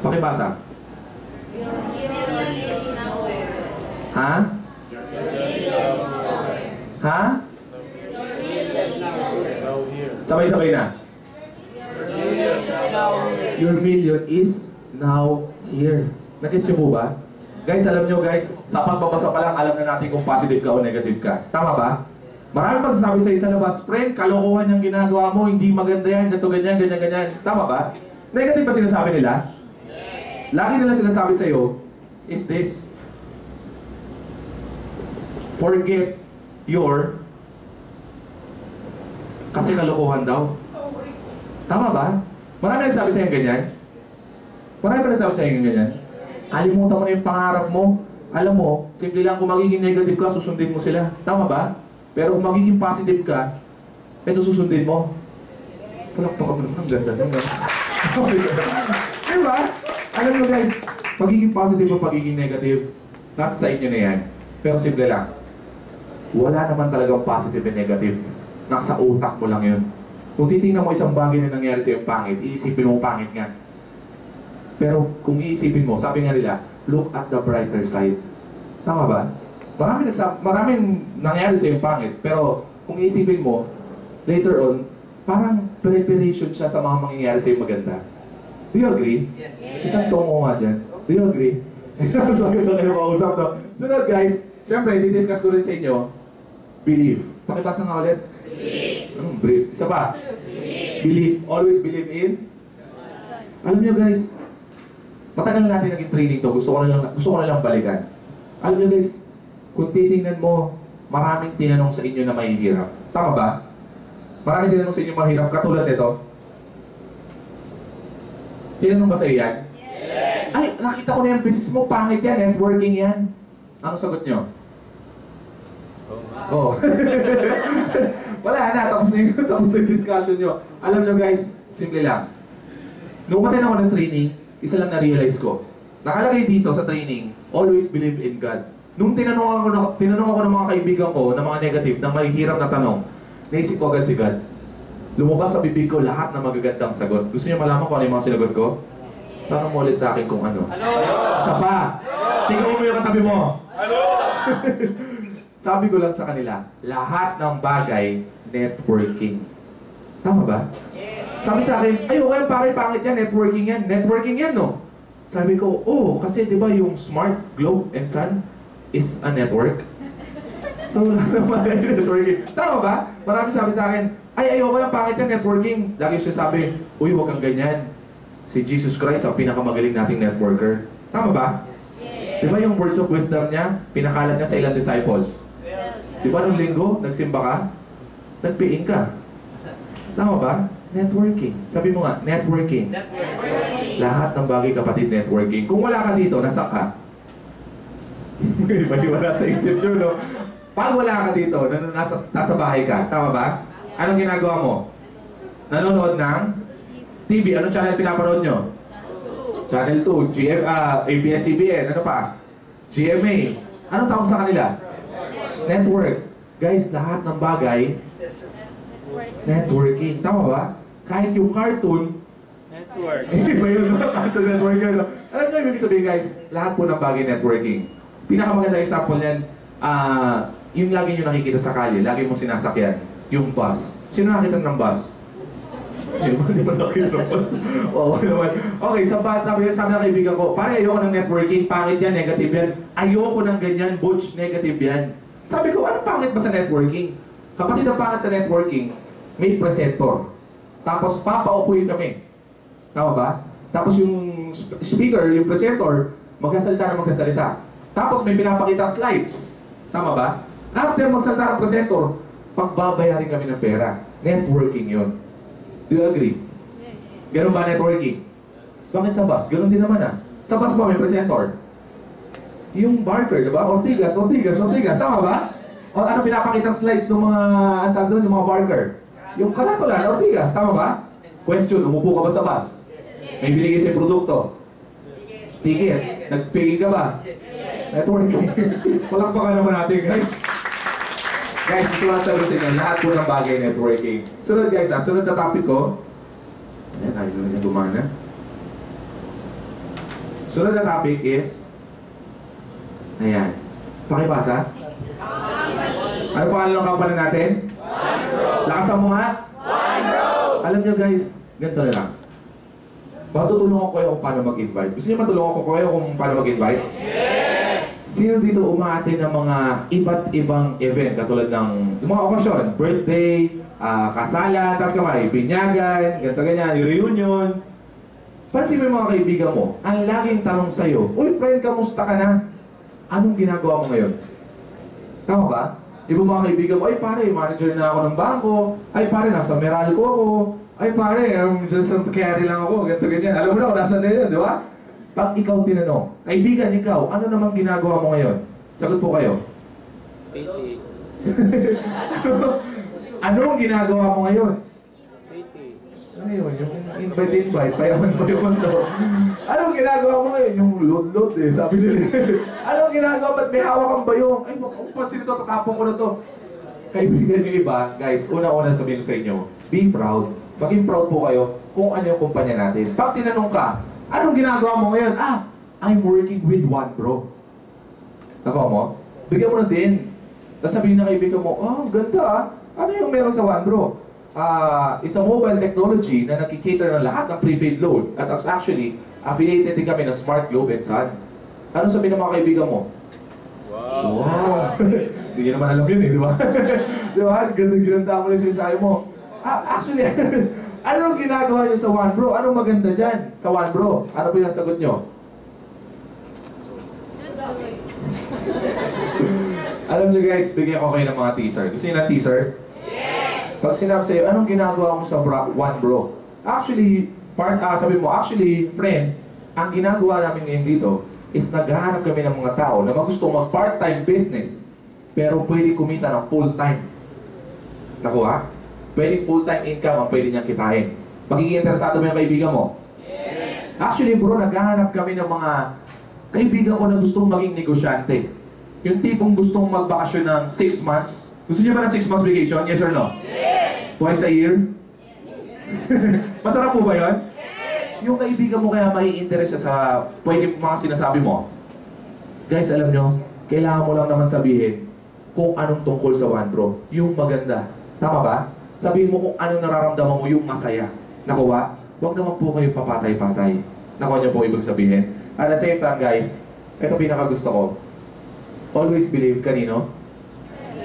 S5: Pakibasa. Ha? Ha? Sabay-sabay na. Your million is now here. Nakits niyo po ba? Guys, alam nyo guys, sa pagbabasa pa lang, alam na natin kung positive ka o negative ka. Tama ba? Maraming magsasabi sa isa labas, friend, kalokohan yung ginagawa mo, hindi maganda yan, ganito, ganyan, ganyan, ganyan. Tama ba? Negative ba sinasabi nila? Lagi nila sinasabi sa'yo, is this. Forget your kasi kalokohan daw. Tama ba? Marami nagsabi sa'yo ganyan? Marami ba nagsabi sa'yo ganyan? Kalimutan mo na yung pangarap mo. Alam mo, simple lang kung magiging negative ka, susundin mo sila. Tama ba? Pero kung magiging positive ka, ito susundin mo. Palakpakan mo naman, ang ganda naman. Diba? Alam mo guys, pagiging positive o pagiging negative, nasa sa inyo na yan. Pero simple lang, wala naman talagang positive and negative. Nasa utak mo lang yun. Kung titingnan mo isang bagay na nangyari sa iyong pangit, iisipin mo pangit nga. Pero kung iisipin mo, sabi nga nila, look at the brighter side. Tama ba? Maraming nangyari sa yung pangit, pero kung isipin mo, later on, parang preparation siya sa mga mangyayari sa yung maganda. Do you agree?
S2: Yes.
S5: Isang tungo nga dyan. Do you agree? So, ganda kayo makausap to. Sunod guys, syempre, didiscuss ko rin sa inyo, believe. Pakibasa nga ulit. Believe. Isa pa. Believe. Always believe in. Alam niyo guys, matagal na natin naging training to. Gusto ko na lang balikan. Alam niyo guys, kung titingnan mo, maraming tinanong sa inyo na mahihirap. Tama ba? Maraming tinanong sa inyo mahirap. Katulad nito. Tinanong ba sa iyo yan? Yes! Ay, nakita ko na yung business mo. Pangit yan. Networking yan. Ano sagot nyo? Oh. Wala na. Tapos na yung discussion nyo. Alam nyo guys, simple lang. Nung umaten ako ng training, isa lang na-realize ko. Nakalagay dito sa training, always believe in God. Nung tinanong ako ng mga kaibigan ko, ng mga negative, ng mahihirap na tanong, naisip ko agad si God. Lumabas sa bibig ko lahat ng magagandang sagot. Gusto niyo malaman kung ano yung mga sinagot ko? Tanong mo ulit sa akin kung ano. Isa pa! Sigaw mo yung katabi mo! Sabi ko lang sa kanila, lahat ng bagay, networking. Tama ba? Sabi sa akin, ay okay pare, pangit yan, networking yan. Networking yan, no? Sabi ko, kasi di ba yung smart globe and sun is a network? So, lahat ng bagay, networking. Tama ba? Marami sabi sa akin, ay ayoko lang, pangit yan, networking. Lagi siya sabi, uy, huwag kang ganyan. Si Jesus Christ ang pinakamagaling nating networker. Tama ba? Yes. Di ba yung words of wisdom niya, pinakalat niya sa ilang disciples? Di ba nung linggo, nagsimba ka? Nagpiing ka. Tama ba? Networking. Sabi mo nga, networking. Lahat ng bagay kapatid, networking. Kung wala ka dito, nasa ka? Iba-iba sa isip nyo, no? Pag wala ka dito, nasa bahay ka, tama ba? Anong ginagawa mo? Nanonood ng TV. Anong channel pinapanood nyo? Channel 2, ABS-CBN, ano pa? GMA. Anong tawag sa kanila? Network. Guys, lahat ng bagay, networking. Tama ba? Kahit yung cartoon,
S2: Network.
S5: iba yun, no? Cartoon network yun, no? Alam nyo, ibig sabihin guys, lahat po ng bagay networking. Pinakamaganda example niyan, yung lagi nyo nakikita sa kalye, lagi mo sinasakyan, yung bus. Sino nakita ng bus? Di ba nakita ng bus? Oo naman. Okay, sa bus, sabi ng kaibigan ko, pare ayoko ng networking, pangit yan, negative yan. Ayoko ng ganyan, butch, negative yan. Sabi ko, anong pangit ba sa networking? Kapatid ang pangit sa networking, may presenter. Tapos papaupuin kami. Tama ba? Tapos yung speaker, yung presenter, magsasalita na magsasalita. Tapos may pinapakita slides. Tama ba? After magsalita ng presenter, pagbabayarin kami ng pera. Networking yun. Do you agree? Ganun ba networking? Bakit sa bus? Ganun din naman Sa bus ba may presenter? Yung barker, diba? Ortigas. Tama ba? O ano pinapakitang slides ng mga antag doon, yung mga barker? Yung karatola, Ortigas. Tama ba? Question, umupo ka ba sa bus? May binigay sa'yo produkto? Ticket. Nagpigil ka ba? Networking. Palakpakan naman natin, guys. Guys, gusto ko lang sabihin sa inyo, lahat po ng bagay networking. Sunod guys, sunod na topic ko. Ayan, ayaw na gumana. Sunod na topic is, ayan, pakipasa. Ano pangalan ng company natin? Lakasan mo nga. Alam nyo guys, ganito na lang. Matutulungan ko kayo kung paano mag-invite. Gusto niyo matulungan ko kayo kung paano mag-invite? Yes! Sino dito umaattend ng mga iba't ibang event katulad ng mga okasyon, birthday, kasalan, tas kamay, binyagan, ganito ganyan, reunion. Pansin mo yung mga kaibigan mo, ang laging tanong sa'yo, uy friend, kamusta ka na? Anong ginagawa mo ngayon? Tama ba? Iba mga kaibigan mo, ay pare, manager na ako ng bangko, ay pare, nasa Meralco ako, ay pare, dyan sa carry lang ako, ganito ganyan. Alam mo na kung nasan na yun, di ba? Pag ikaw tinanong, kaibigan ikaw, ano namang ginagawa mo ngayon? Sagot po kayo. Anong ginagawa mo ngayon? Ano yun? Yung invite, payaman to. Anong ginagawa mo ngayon? Yung load eh, sabi nila. Anong ginagawa? Ba't may hawak kang bayong? Ay, pansin ito, tatapon ko na to. Kaibigan yung iba, guys, una-una sabihin ko sa inyo, be proud. Maging proud po kayo kung ano yung kumpanya natin. Pag tinanong ka, anong ginagawa mo ngayon? I'm working with one bro. Nakuha mo? Bigyan mo na din. Tapos sabihin ng kaibigan mo, oh, ganda ah. Ano yung meron sa one bro? It's a mobile technology na nakikater ng lahat ng prepaid load. At actually, affiliated din kami ng Smart Globe and Sun. Ano sabihin ng mga kaibigan mo? Wow! Hindi nyo naman alam yun eh, di ba? Di ba? Ganda mo na sinasabi mo. Actually, anong ginagawa nyo sa One Bro? Anong maganda dyan sa One Bro? Ano ba yung sagot nyo? Alam nyo guys, bigyan ko kayo ng mga teaser. Gusto nyo ng teaser? Yes! Pag sinabi sa'yo, anong ginagawa mo sa One Bro? Actually, actually, friend, ang ginagawa namin ngayon dito is naghahanap kami ng mga tao na magustong mag-part-time business pero pwede kumita ng full-time. Nakuha? Pwede full-time income ang pwede niyang kitain. Magiging interesado mo yung kaibigan mo? Yes! Actually bro, naghahanap kami ng mga kaibigan ko na gustong maging negosyante. Yung tipong gustong magbakasyon ng 6 months. Gusto niyo ba ng 6 months vacation? Yes or no? Yes! Twice a year? Masarap po ba yun? Yes! Yung kaibigan mo kaya may interest sa pwede mga sinasabi mo. Guys, alam nyo, kailangan mo lang naman sabihin kung anong tungkol sa One Bro. Yung maganda. Tama ba? Sabihin mo kung anong nararamdaman mo yung masaya. Nakuha? Huwag naman po kayo papatay-patay. Nakuha niyo po ibig sabihin. At the same time guys, ito pinakagusto ko. Always believe kanino?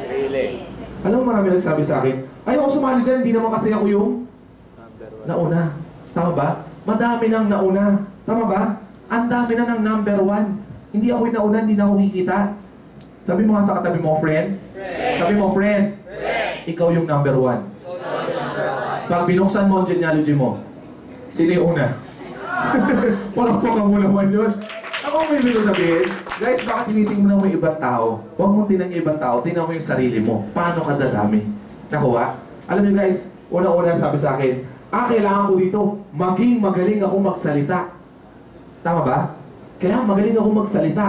S2: Really?
S5: Alam mo marami nagsabi sa akin, ayoko sumali dyan, hindi naman kasi ako yung nauna. Tama ba? Madami nang nauna. Tama ba? Ang dami na ng number 1. Hindi ako yung nauna, hindi na ako kikita. Sabi mo nga sa katabi mo, friend. Sabi mo, friend. Ikaw yung number 1. Pag binuksan mo ang genealogy mo, sino yung una? Palakpakan mo naman yun. Ako may ibig ko sabihin, guys, bakit tinitingnan mo yung ibang tao? Huwag mong tingnan yung ibang tao, tingnan mo yung sarili mo. Paano ka dadami? Nakuha? Alam niyo guys, una-una sabi sa akin, kailangan ko dito, maging magaling ako magsalita. Tama ba? Kailangan magaling ako magsalita.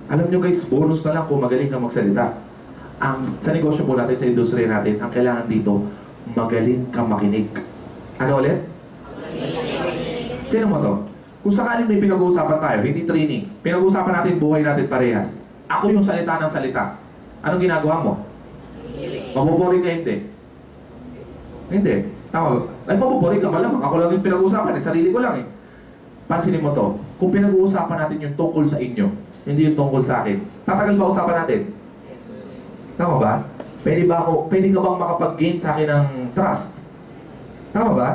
S5: Alam niyo guys, bonus na lang kung magaling ka magsalita. Sa negosyo po natin, sa industriya natin, ang kailangan dito, magaling ka makinig. Ano ulit? Tignan mo to. Kung sakaling may pinag-uusapan tayo, hindi training, pinag-uusapan natin buhay natin parehas. Ako yung salita ng salita. Anong ginagawa mo? Maboboring ka hindi? Hindi. Tama ba? Ay, maboboring ka malamang. Ako lang yung pinag-uusapan eh. Sarili ko lang eh. Pansinin mo to. Kung pinag-uusapan natin yung tungkol sa inyo, hindi yung tungkol sa akin, tatagal ba usapan natin? Tama ba? Pwede ka bang makapag-gain sa akin ng trust? Tama ba?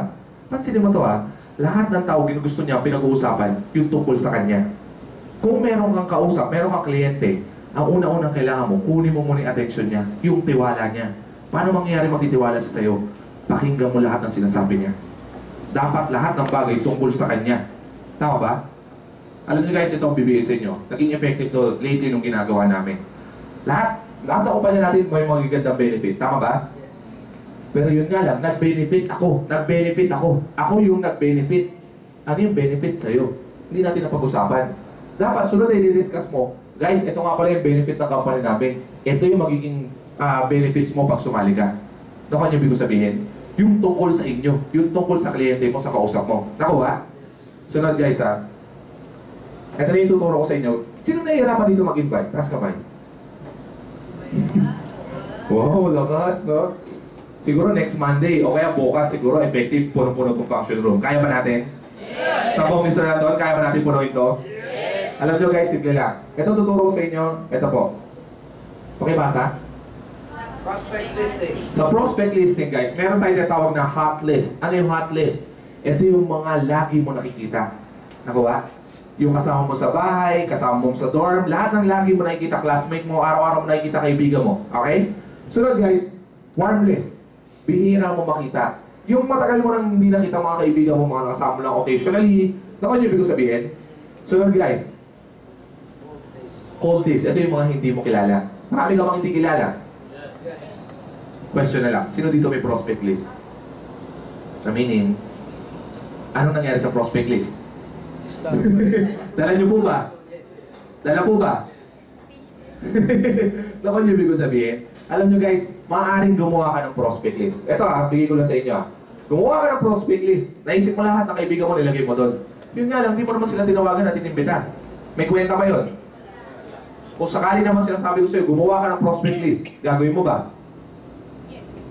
S5: Pansinin mo to ha. Lahat ng tao gusto niya pinag-uusapan yung tungkol sa kanya. Kung meron kang kausap, meron kang kliyente, ang una-unang kailangan mo, kunin mo muna yung attention niya, yung tiwala niya. Paano mangyayari magtitiwala siya sa'yo? Pakinggan mo lahat ng sinasabi niya. Dapat lahat ng bagay tungkol sa kanya. Tama ba? Alam niyo guys, ito ang bibigay sa inyo. Naging effective to lately nung ginagawa namin. Lahat sa kumpanya natin may magigandang benefit. Tama ba? Pero yun nga lang, nag-benefit ako. Ako yung nag-benefit. Ano yung benefit sa'yo? Hindi natin napag-usapan. Dapat, sunod na i-discuss mo, guys, ito nga pala yung benefit ng company namin. Ito yung magiging benefits mo pag sumali ka. Nakuha niyo ibig sabihin? Yung tungkol sa inyo, yung tungkol sa kliyente mo, sa kausap mo. Nakuha? Sunod guys ha. Ito na yung tuturo ko sa inyo. Sino nahihirapan dito mag-invite? Taas kamay. Wow, lakas, no? Siguro next Monday o kaya bukas siguro effective puno-puno itong function room. Kaya ba natin? Yes! Sa buong Mr. Naton, kaya ba natin punuin ito? Yes! Alam nyo guys, simple lang. Ito tuturo ko sa inyo. Ito po. Pakibasa.
S2: Prospect listing.
S5: Sa prospect listing guys, meron tayo tinatawag na hot list. Ano yung hot list? Ito yung mga lagi mo nakikita. Nakuha? Yung kasama mo sa bahay, kasama mo sa dorm, lahat ng lagi mo nakikita, classmate mo, araw-araw mo nakikita kaibigan mo. Okay? Sunod guys, warm list. Bihira mo makita. Yung matagal mo nang hindi nakita mga kaibigan mo, mga kasama mo lang occasionally, nakuha niyo ibig ko sabihin? Sunod guys, cold list. Ito yung mga hindi mo kilala. Marami ka bang hindi kilala? Question na lang, sino dito may prospect list? Aminin, ano nangyari sa prospect list? Dala niyo po ba? Dala po ba? Nakuha niyo ibig ko sabihin? Alam nyo guys, maaaring gumawa ka ng prospect list. Ito bigay ko lang sa inyo. Gumawa ka ng prospect list. Naisip mo lahat ng kaibigan mo, nilagay mo doon. Yun nga lang, di mo naman sila tinawagan at inimbita. May kwenta ba yun? Kung sakali naman sinasabi ko sa'yo, gumawa ka ng prospect list, gagawin mo ba? Yes.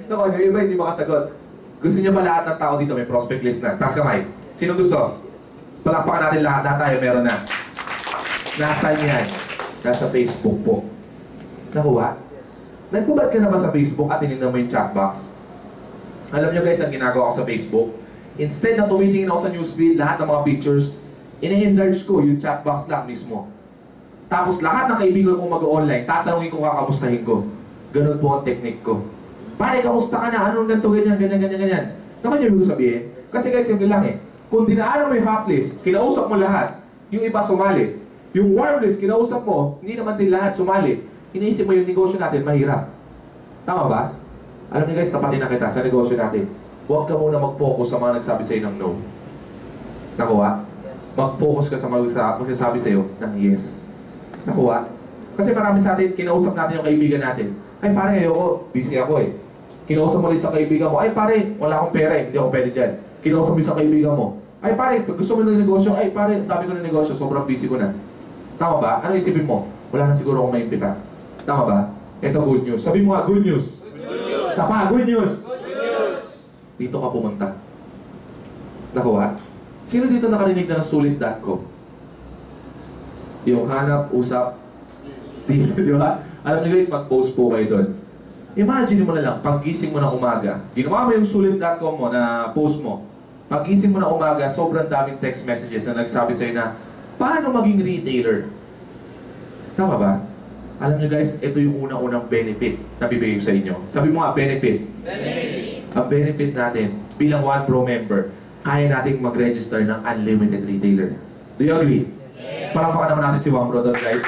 S5: Naku, yung iba hindi makasagot. Gusto niyo ba lahat ng tao dito may prospect list na? Taas kamay. Sino gusto? Palakpakan natin lahat tayo, meron na. Nasaan yan? Nasa Facebook po. Nakuha? Nagpubad ka na ba sa Facebook at tinignan mo yung chat box? Alam niyo guys, ang ginagawa ko sa Facebook, instead na tumitingin ako sa newsfeed, lahat ng mga pictures, ina-enlarge ko yung chat box lang mismo. Tapos lahat ng kaibigan kong mag-online, tatanungin ko, kakamustahin ko. Ganun po ang technique ko. Pare, kamusta ka na? Anong ganito, ganyan, ganyan, ganyan, ganyan. Naku niyo ibig sabihin? Kasi guys, simple lang eh. Kung dinaanan mo yung hotlist, kinausap mo lahat, yung iba sumali. Yung warm list, kinausap mo, hindi naman din lahat sumali. Iniisip mo yung negosyo natin, mahirap. Tama ba? Alam niyo guys, tapatin na kita sa negosyo natin. Huwag ka muna mag-focus sa mga nagsabi sa'yo ng no. Nakuha? Mag-focus ka sa magsasabi sa'yo ng yes. Nakuha? Kasi marami sa atin, kinausap natin yung kaibigan natin. Ay pare, ayoko, busy ako eh. Kinausap mo rin sa kaibigan mo, ay pare, wala akong pera eh, hindi ako pwede dyan. Kinausap mo sa kaibigan mo, ay pare, gusto mo ng negosyo, ay pare, dami ko ng negosyo, sobrang busy ko na. Tama ba? Ano isipin mo? Wala na siguro akong maimbita. Tama ba? Ito good news. Sabi mo nga, good news. Good news. Sapa, good news. Good news. Dito ka pumunta. Nakuha? Sino dito nakarinig na ng sulit.com? Yung hanap, usap, di ba? Alam niyo guys, mag-post po kayo doon. Imagine mo na lang, paggising mo ng umaga, ginawa mo yung sulit.com mo na post mo, paggising mo ng umaga, sobrang daming text messages na nagsabi sa'yo na, paano maging retailer? Tama ba? Alam niyo guys, ito yung unang-unang benefit na bibigay ko sa inyo. Sabi mo nga, benefit. Benefit. Ang benefit natin, bilang One Pro member, kaya nating mag-register ng unlimited retailer. Do you agree? Yes. Palakpakan naman natin si One Pro doon guys.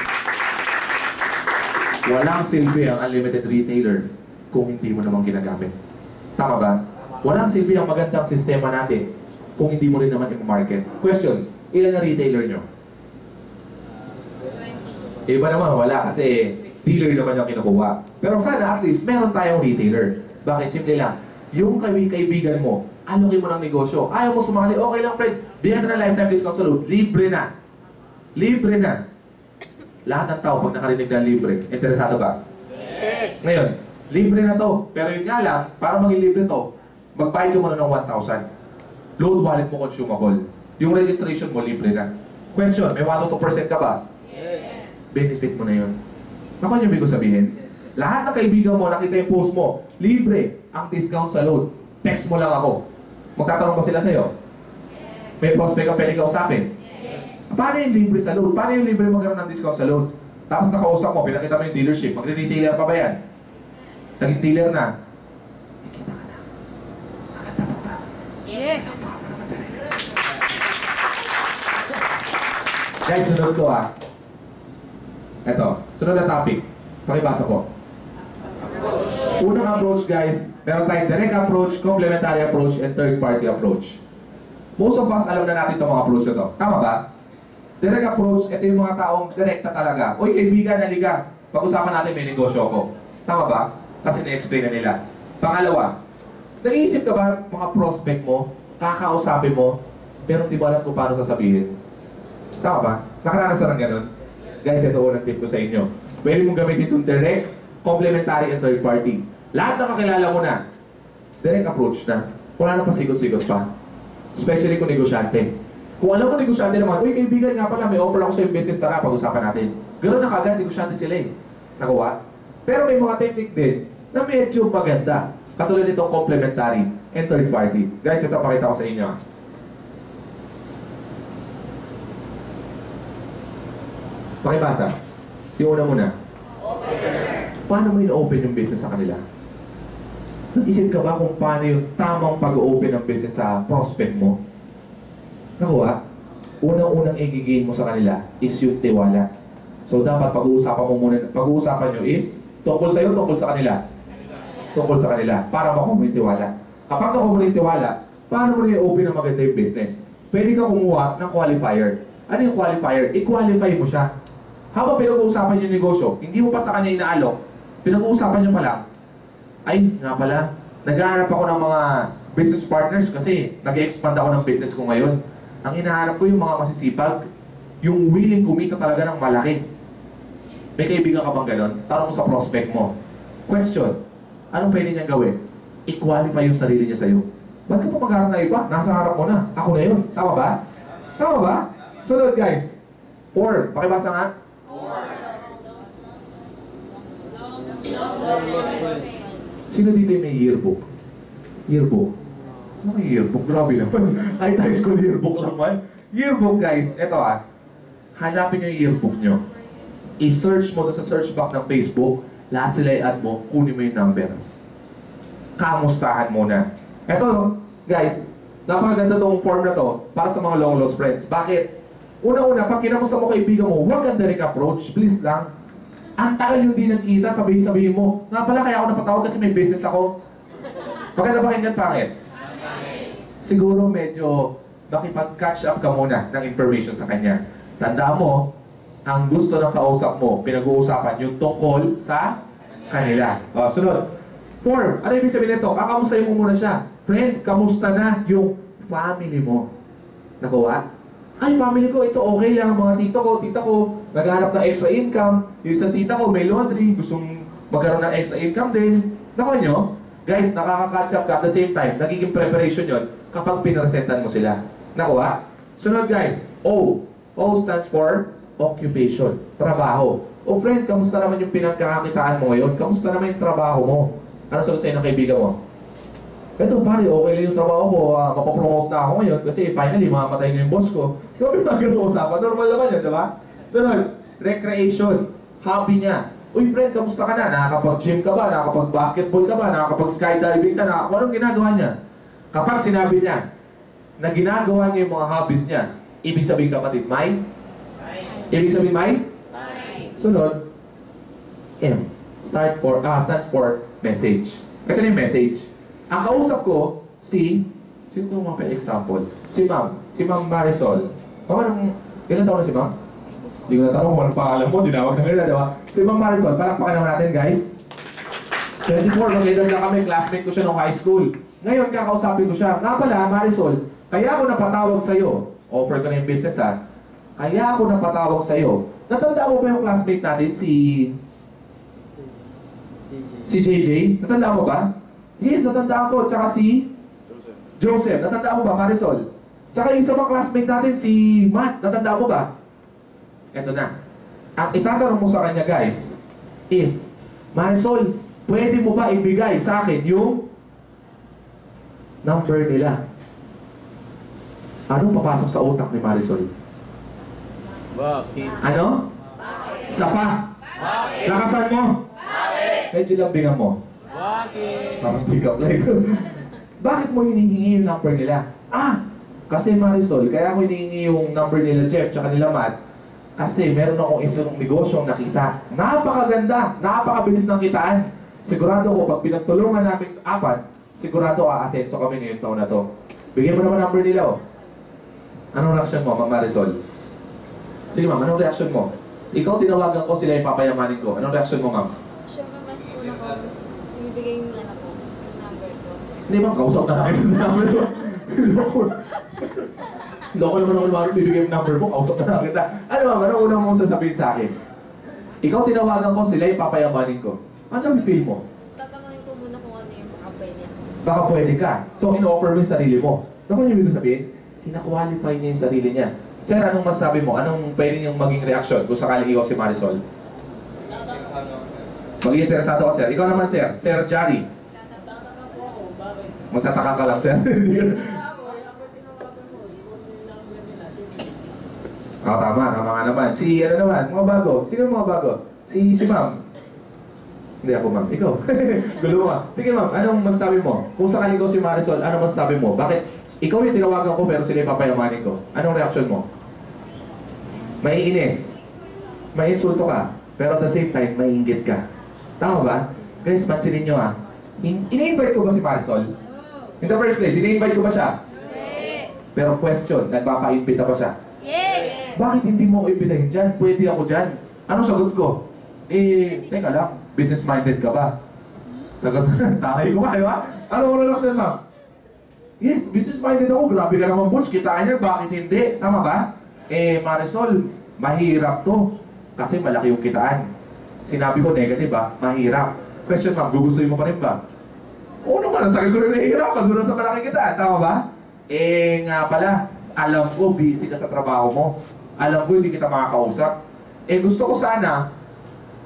S5: Walang silbi ang unlimited retailer kung hindi mo naman ginagamit. Tama ba? Walang silbi ang magandang sistema natin kung hindi mo rin naman i-market. Question, ilan na retailer nyo? Iba naman, wala kasi dealer naman yung kinukuha. Pero sana at least meron tayong retailer. Bakit? Simple lang. Yung kaibigan mo, alokin mo ng negosyo. Ayaw mo sumali, okay lang friend. Bigyan na lifetime discount sa load. Libre na. Libre na. Lahat ng tao pag nakarinig na libre, interesado ba? Yes! Ngayon, libre na to. Pero yun nga lang, para maging libre to, magbayad ka muna ng 1,000. Load wallet mo consumable. Yung registration mo, libre na. Question, may 1-2% ka ba? Yes! Benefit mo na yun. Naku niyo ibig ko sabihin? Lahat ng kaibigan mo, nakita yung post mo, libre ang discount sa load. Text mo lang ako. Magtatanong ba sila sa'yo? Yes! May prospect ka pwede kausapin? Paano yung libre sa load? Paano yung libre magkaroon ng discount sa load? Tapos nakausap mo, pinakita mo yung dealership, magre-retailer pa ba yan? Naging dealer na. Ikita ka na. Maganda pa ba? Yes! Guys, sunod ko ah. Ito, sunod na topic. Pakibasa po. Unang approach guys, meron tayong direct approach, complementary approach, and third party approach. Most of us alam na natin itong mga approach na ito. Tama ba? Direct approach, ito yung mga taong direkta talaga. Uy, kaibigan, halika. Pag-usapan natin may negosyo ako. Tama ba? Kasi na-explain na nila. Pangalawa, nag-iisip ka ba mga prospect mo, kakausapin mo, pero di ba alam kung paano sasabihin? Tama ba? Nakaranasan ng ganun? Guys, ito unang tip ko sa inyo. Pwede mong gamitin itong direct, complementary, and third party. Lahat na kakilala mo na, direct approach na. Wala na pa sigot-sigot pa. Especially kung negosyante. Kung alam ko negosyante naman, uy kaibigan nga pala, may offer ako sa yung business, tara, pag-usapan natin. Ganoon na kagad, negosyante sila eh. Nakuha? Pero may mga technique din na medyo maganda. Katulad nitong complementary and third party. Guys, ito pakita ko sa inyo. Pakibasa. Yung una muna. Paano mo in-open yung business sa kanila? Nag-isip ka ba kung paano yung tamang pag-open ng business sa prospect mo? Nakuha? Unang-unang i-gain mo sa kanila is yung tiwala. So dapat pag-uusapan mo muna, pag-uusapan nyo is tungkol sa'yo, tungkol sa kanila. Tungkol sa kanila, para makuha mo yung tiwala. Kapag nakuha mo yung tiwala, paano mo rin i-open ng maganda yung business? Pwede ka kumuha ng qualifier. Ano yung qualifier? I-qualify mo siya. Habang pinag-uusapan yung negosyo, hindi mo pa sa kanya inaalok, pinag-uusapan nyo pa lang, ay, nga pala, naghahanap ako ng mga business partners kasi nag-expand ako ng business ko ngayon. Ang hinahanap ko yung mga masisipag, yung willing kumita talaga ng malaki. May kaibigan ka bang ganon? Tanong mo sa prospect mo. Question, anong pwede niyang gawin? I-qualify yung sarili niya sa'yo. Ba't ka pa mag-harap na iba? Nasa harap mo na. Ako na yun. Tama ba? Tama ba? Sunod guys. 4. Pakibasa nga. Sino dito yung may yearbook? Yearbook? Ano may yearbook? Grabe naman. Kahit high school yearbook lang man. Yearbook guys, eto hanapin nyo yung yearbook nyo. I-search mo doon sa search box ng Facebook, lahat sila i-add mo, kunin mo yung number. Kamustahan muna. Eto guys, napakaganda tong form na to para sa mga long lost friends. Bakit? Una-una, pag kinamusta mo kaibigan mo, huwag ang direct approach, please lang. Ang tagal yung di nagkita, sabihin mo, nga pala kaya ako napatawag kasi may business ako. Maganda ba kailan pangit? Siguro medyo makipag-catch up ka muna ng information sa kanya. Tandaan mo, ang gusto ng kausap mo, pinag-uusapan yung tungkol sa kanila. O, sunod. 4. Ano ibig sabihin nito? Kakamustahin mo muna siya. Friend, kamusta na yung family mo? Nakuha? Ay, family ko, ito okay lang. Mga tita ko, naghahanap ng extra income. Yung isang tita ko, may laundry, gustong magkaroon ng extra income din. Nakuha nyo? Guys, nakaka-catch up ka at the same time, nagiging preparation yon kapag pinresentan mo sila. Nakuha? Sunod guys, O. O stands for occupation, trabaho. O friend, kamusta naman yung pinagkakakitaan mo ngayon? Kamusta naman yung trabaho mo? Ano sagot sa'yo ng kaibigan mo? Eto pare, okay lang yung trabaho ko, mapapromote na ako ngayon kasi finally mamamatay na yung boss ko. Yung mga ganun usapan, normal naman yun, di ba? Sunod, recreation, hobby niya. Uy friend, kamusta ka na? Nakakapag-gym ka ba? Nakakapag-basketball ka ba? Nakakapag-skydiving ka na? Anong ginagawa niya? Kapag sinabi niya na ginagawa niya yung mga hobbies niya, ibig sabihin kapatid, may? Ibig sabihin may? Sunod, M. Stands for message. Ito na yung message. Ang kausap ko, sino ko mga example? Si Ma'am Marisol. Ilan taon na si Ma'am? Hindi ko na tanong kung anong pangalan mo, dinawag na kaya, diba? Si Ma'am Marisol, palakpakan naman natin guys. 24, mag-edam na kami, classmate ko siya nung high school. Ngayon, kakausapin ko siya. Nga pala, Marisol, kaya ako napatawag sa'yo. Offer ko na yung business Kaya ako napatawag sa'yo. Natanda mo ba yung classmate natin, si JJ? Natanda mo ba? Yes, natanda ako. Tsaka si Joseph. Natanda mo ba, Marisol? Tsaka yung isa pang classmate natin, si Matt. Natanda mo ba? Eto na. Ang itatanong mo sa kanya, guys, is, Marisol, pwede mo ba ibigay sa akin yung number nila? Anong papasok sa utak ni Marisol?
S2: Bakit?
S5: Ano? Isa pa? Lakasan mo? Medyo lambingan mo.
S2: Bakit?
S5: Parang pick up like. Bakit mo hinihingi yung number nila? Kasi Marisol, kaya ako hinihingi yung number nila Jeff tsaka nila Matt. Kasi meron akong isang negosyong nakita. Napakaganda, napakabilis ng kitaan. Sigurado ko, pag pinagtulungan namin 4, sigurado aasenso kami ngayong taon na to. Bigyan mo naman number nila Anong reaction mo, Ma'am Marisol? Sige ma'am, anong reaction mo? Ikaw tinawagan ko, sila yung papayamanin ko. Anong reaction mo, ma'am?
S6: Siyempre, mas una ko, ibibigay yung yung number ko.
S5: Hindi ma'am, kausap na nakita sa number ko. Loko naman ako naman, bibigay yung number mo, kausap na nakita. Ano ma'am, anong una mong sasabihin sa akin? Ikaw tinawagan ko, sila yung papayamanin ko. Anong feel mo?
S6: Tatanungin ko muna kung ano yung baka pwede.
S5: Baka pwede ka. So, in-offer mo yung sarili mo. Ano yung ibig sabihin? Kina-qualify niya yung sarili niya. Sir, anong masabi mo? Anong pwede niyong maging reaksyon kung sakaling ikaw si Marisol? Maging interesado ka, sir. Ikaw naman, sir. Sir Jari. Magtataka ka lang, sir. Tama nga naman. Si, ano naman, mga bago. Sino mga bago? Si ma'am. Hindi ako, ma'am. Ikaw. Gulo ka. Sige, ma'am. Anong masasabi mo? Kung sakaling ikaw si Marisol, anong masasabi mo? Bakit? Ikaw yung tinawagan ko pero sila yung papayamanin ko. Anong reaction mo? Maiinis. May insulto ka. Pero at the same time, maiinggit ka. Tama ba? Guys, pansinin nyo ini-invite ko ba si Marisol? In the first place, ini-invite ko ba siya? Pero question, nagpapa-invita ba siya?
S6: Yes!
S5: Bakit hindi mo ako imbitahin dyan? Pwede ako dyan. Anong sagot ko? Teka lang, business-minded ka ba? Sagot, taray ko ba, di ba? Ano reaction, ma'am? Yes, business-minded ako. Grabe ka naman, Butch. Kitaan yan, bakit hindi? Tama ba? Marisol, mahirap to. Kasi malaki yung kitaan. Sinabi ko negative ba? Mahirap. Question ma'am, gugustuhin mo pa rin ba? Oo naman, ang tagal ko na nahihirapan doon sa malaki kitaan. Tama ba? Nga pala, alam ko, busy ka sa trabaho mo. Alam ko, hindi kita makakausap. Gusto ko sana,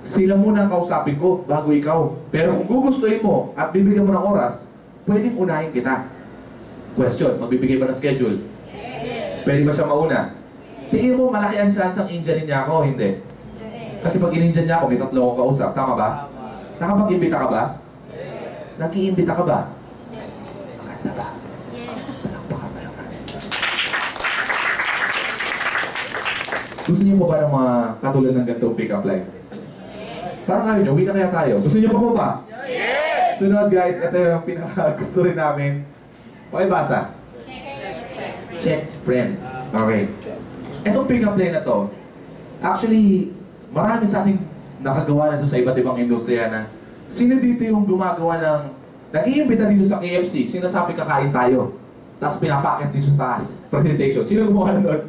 S5: sila muna ang kausapin ko bago ikaw. Pero kung gugustuhin mo at bibigyan mo ng oras, pwedeng unahin kita. Question, magbibigay ba ng schedule? Yes. Pwede ba siya mauna? Tingin mo, malaki ang chance ang Indianin niya ako, hindi? Kasi pag in-Indian niya ako, may 3 akong kausap. Tama ba? Nakapag-imbita ka ba? Yes. Nag-iimbita ka ba? Maganda ba? Yes. Palakpakan mo naman. Gusto niyo mo ba ng mga katulad ng ganitong pick-up line? Parang ayaw nyo, uwi na kaya tayo. Gusto niyo pa po ba? Yes! Sunod guys, ito yung pinaka-gusto rin namin. Pakibasa. Check friend. Okay. Itong pick-up line na to, actually, marami sa ating nakagawa na to sa iba't ibang industriya na sino dito yung gumagawa ng nag-iimbita dito sa KFC, sinasabi kakain tayo, tapos pinapacket dito sa taas, presentation. Sino gumawa na doon?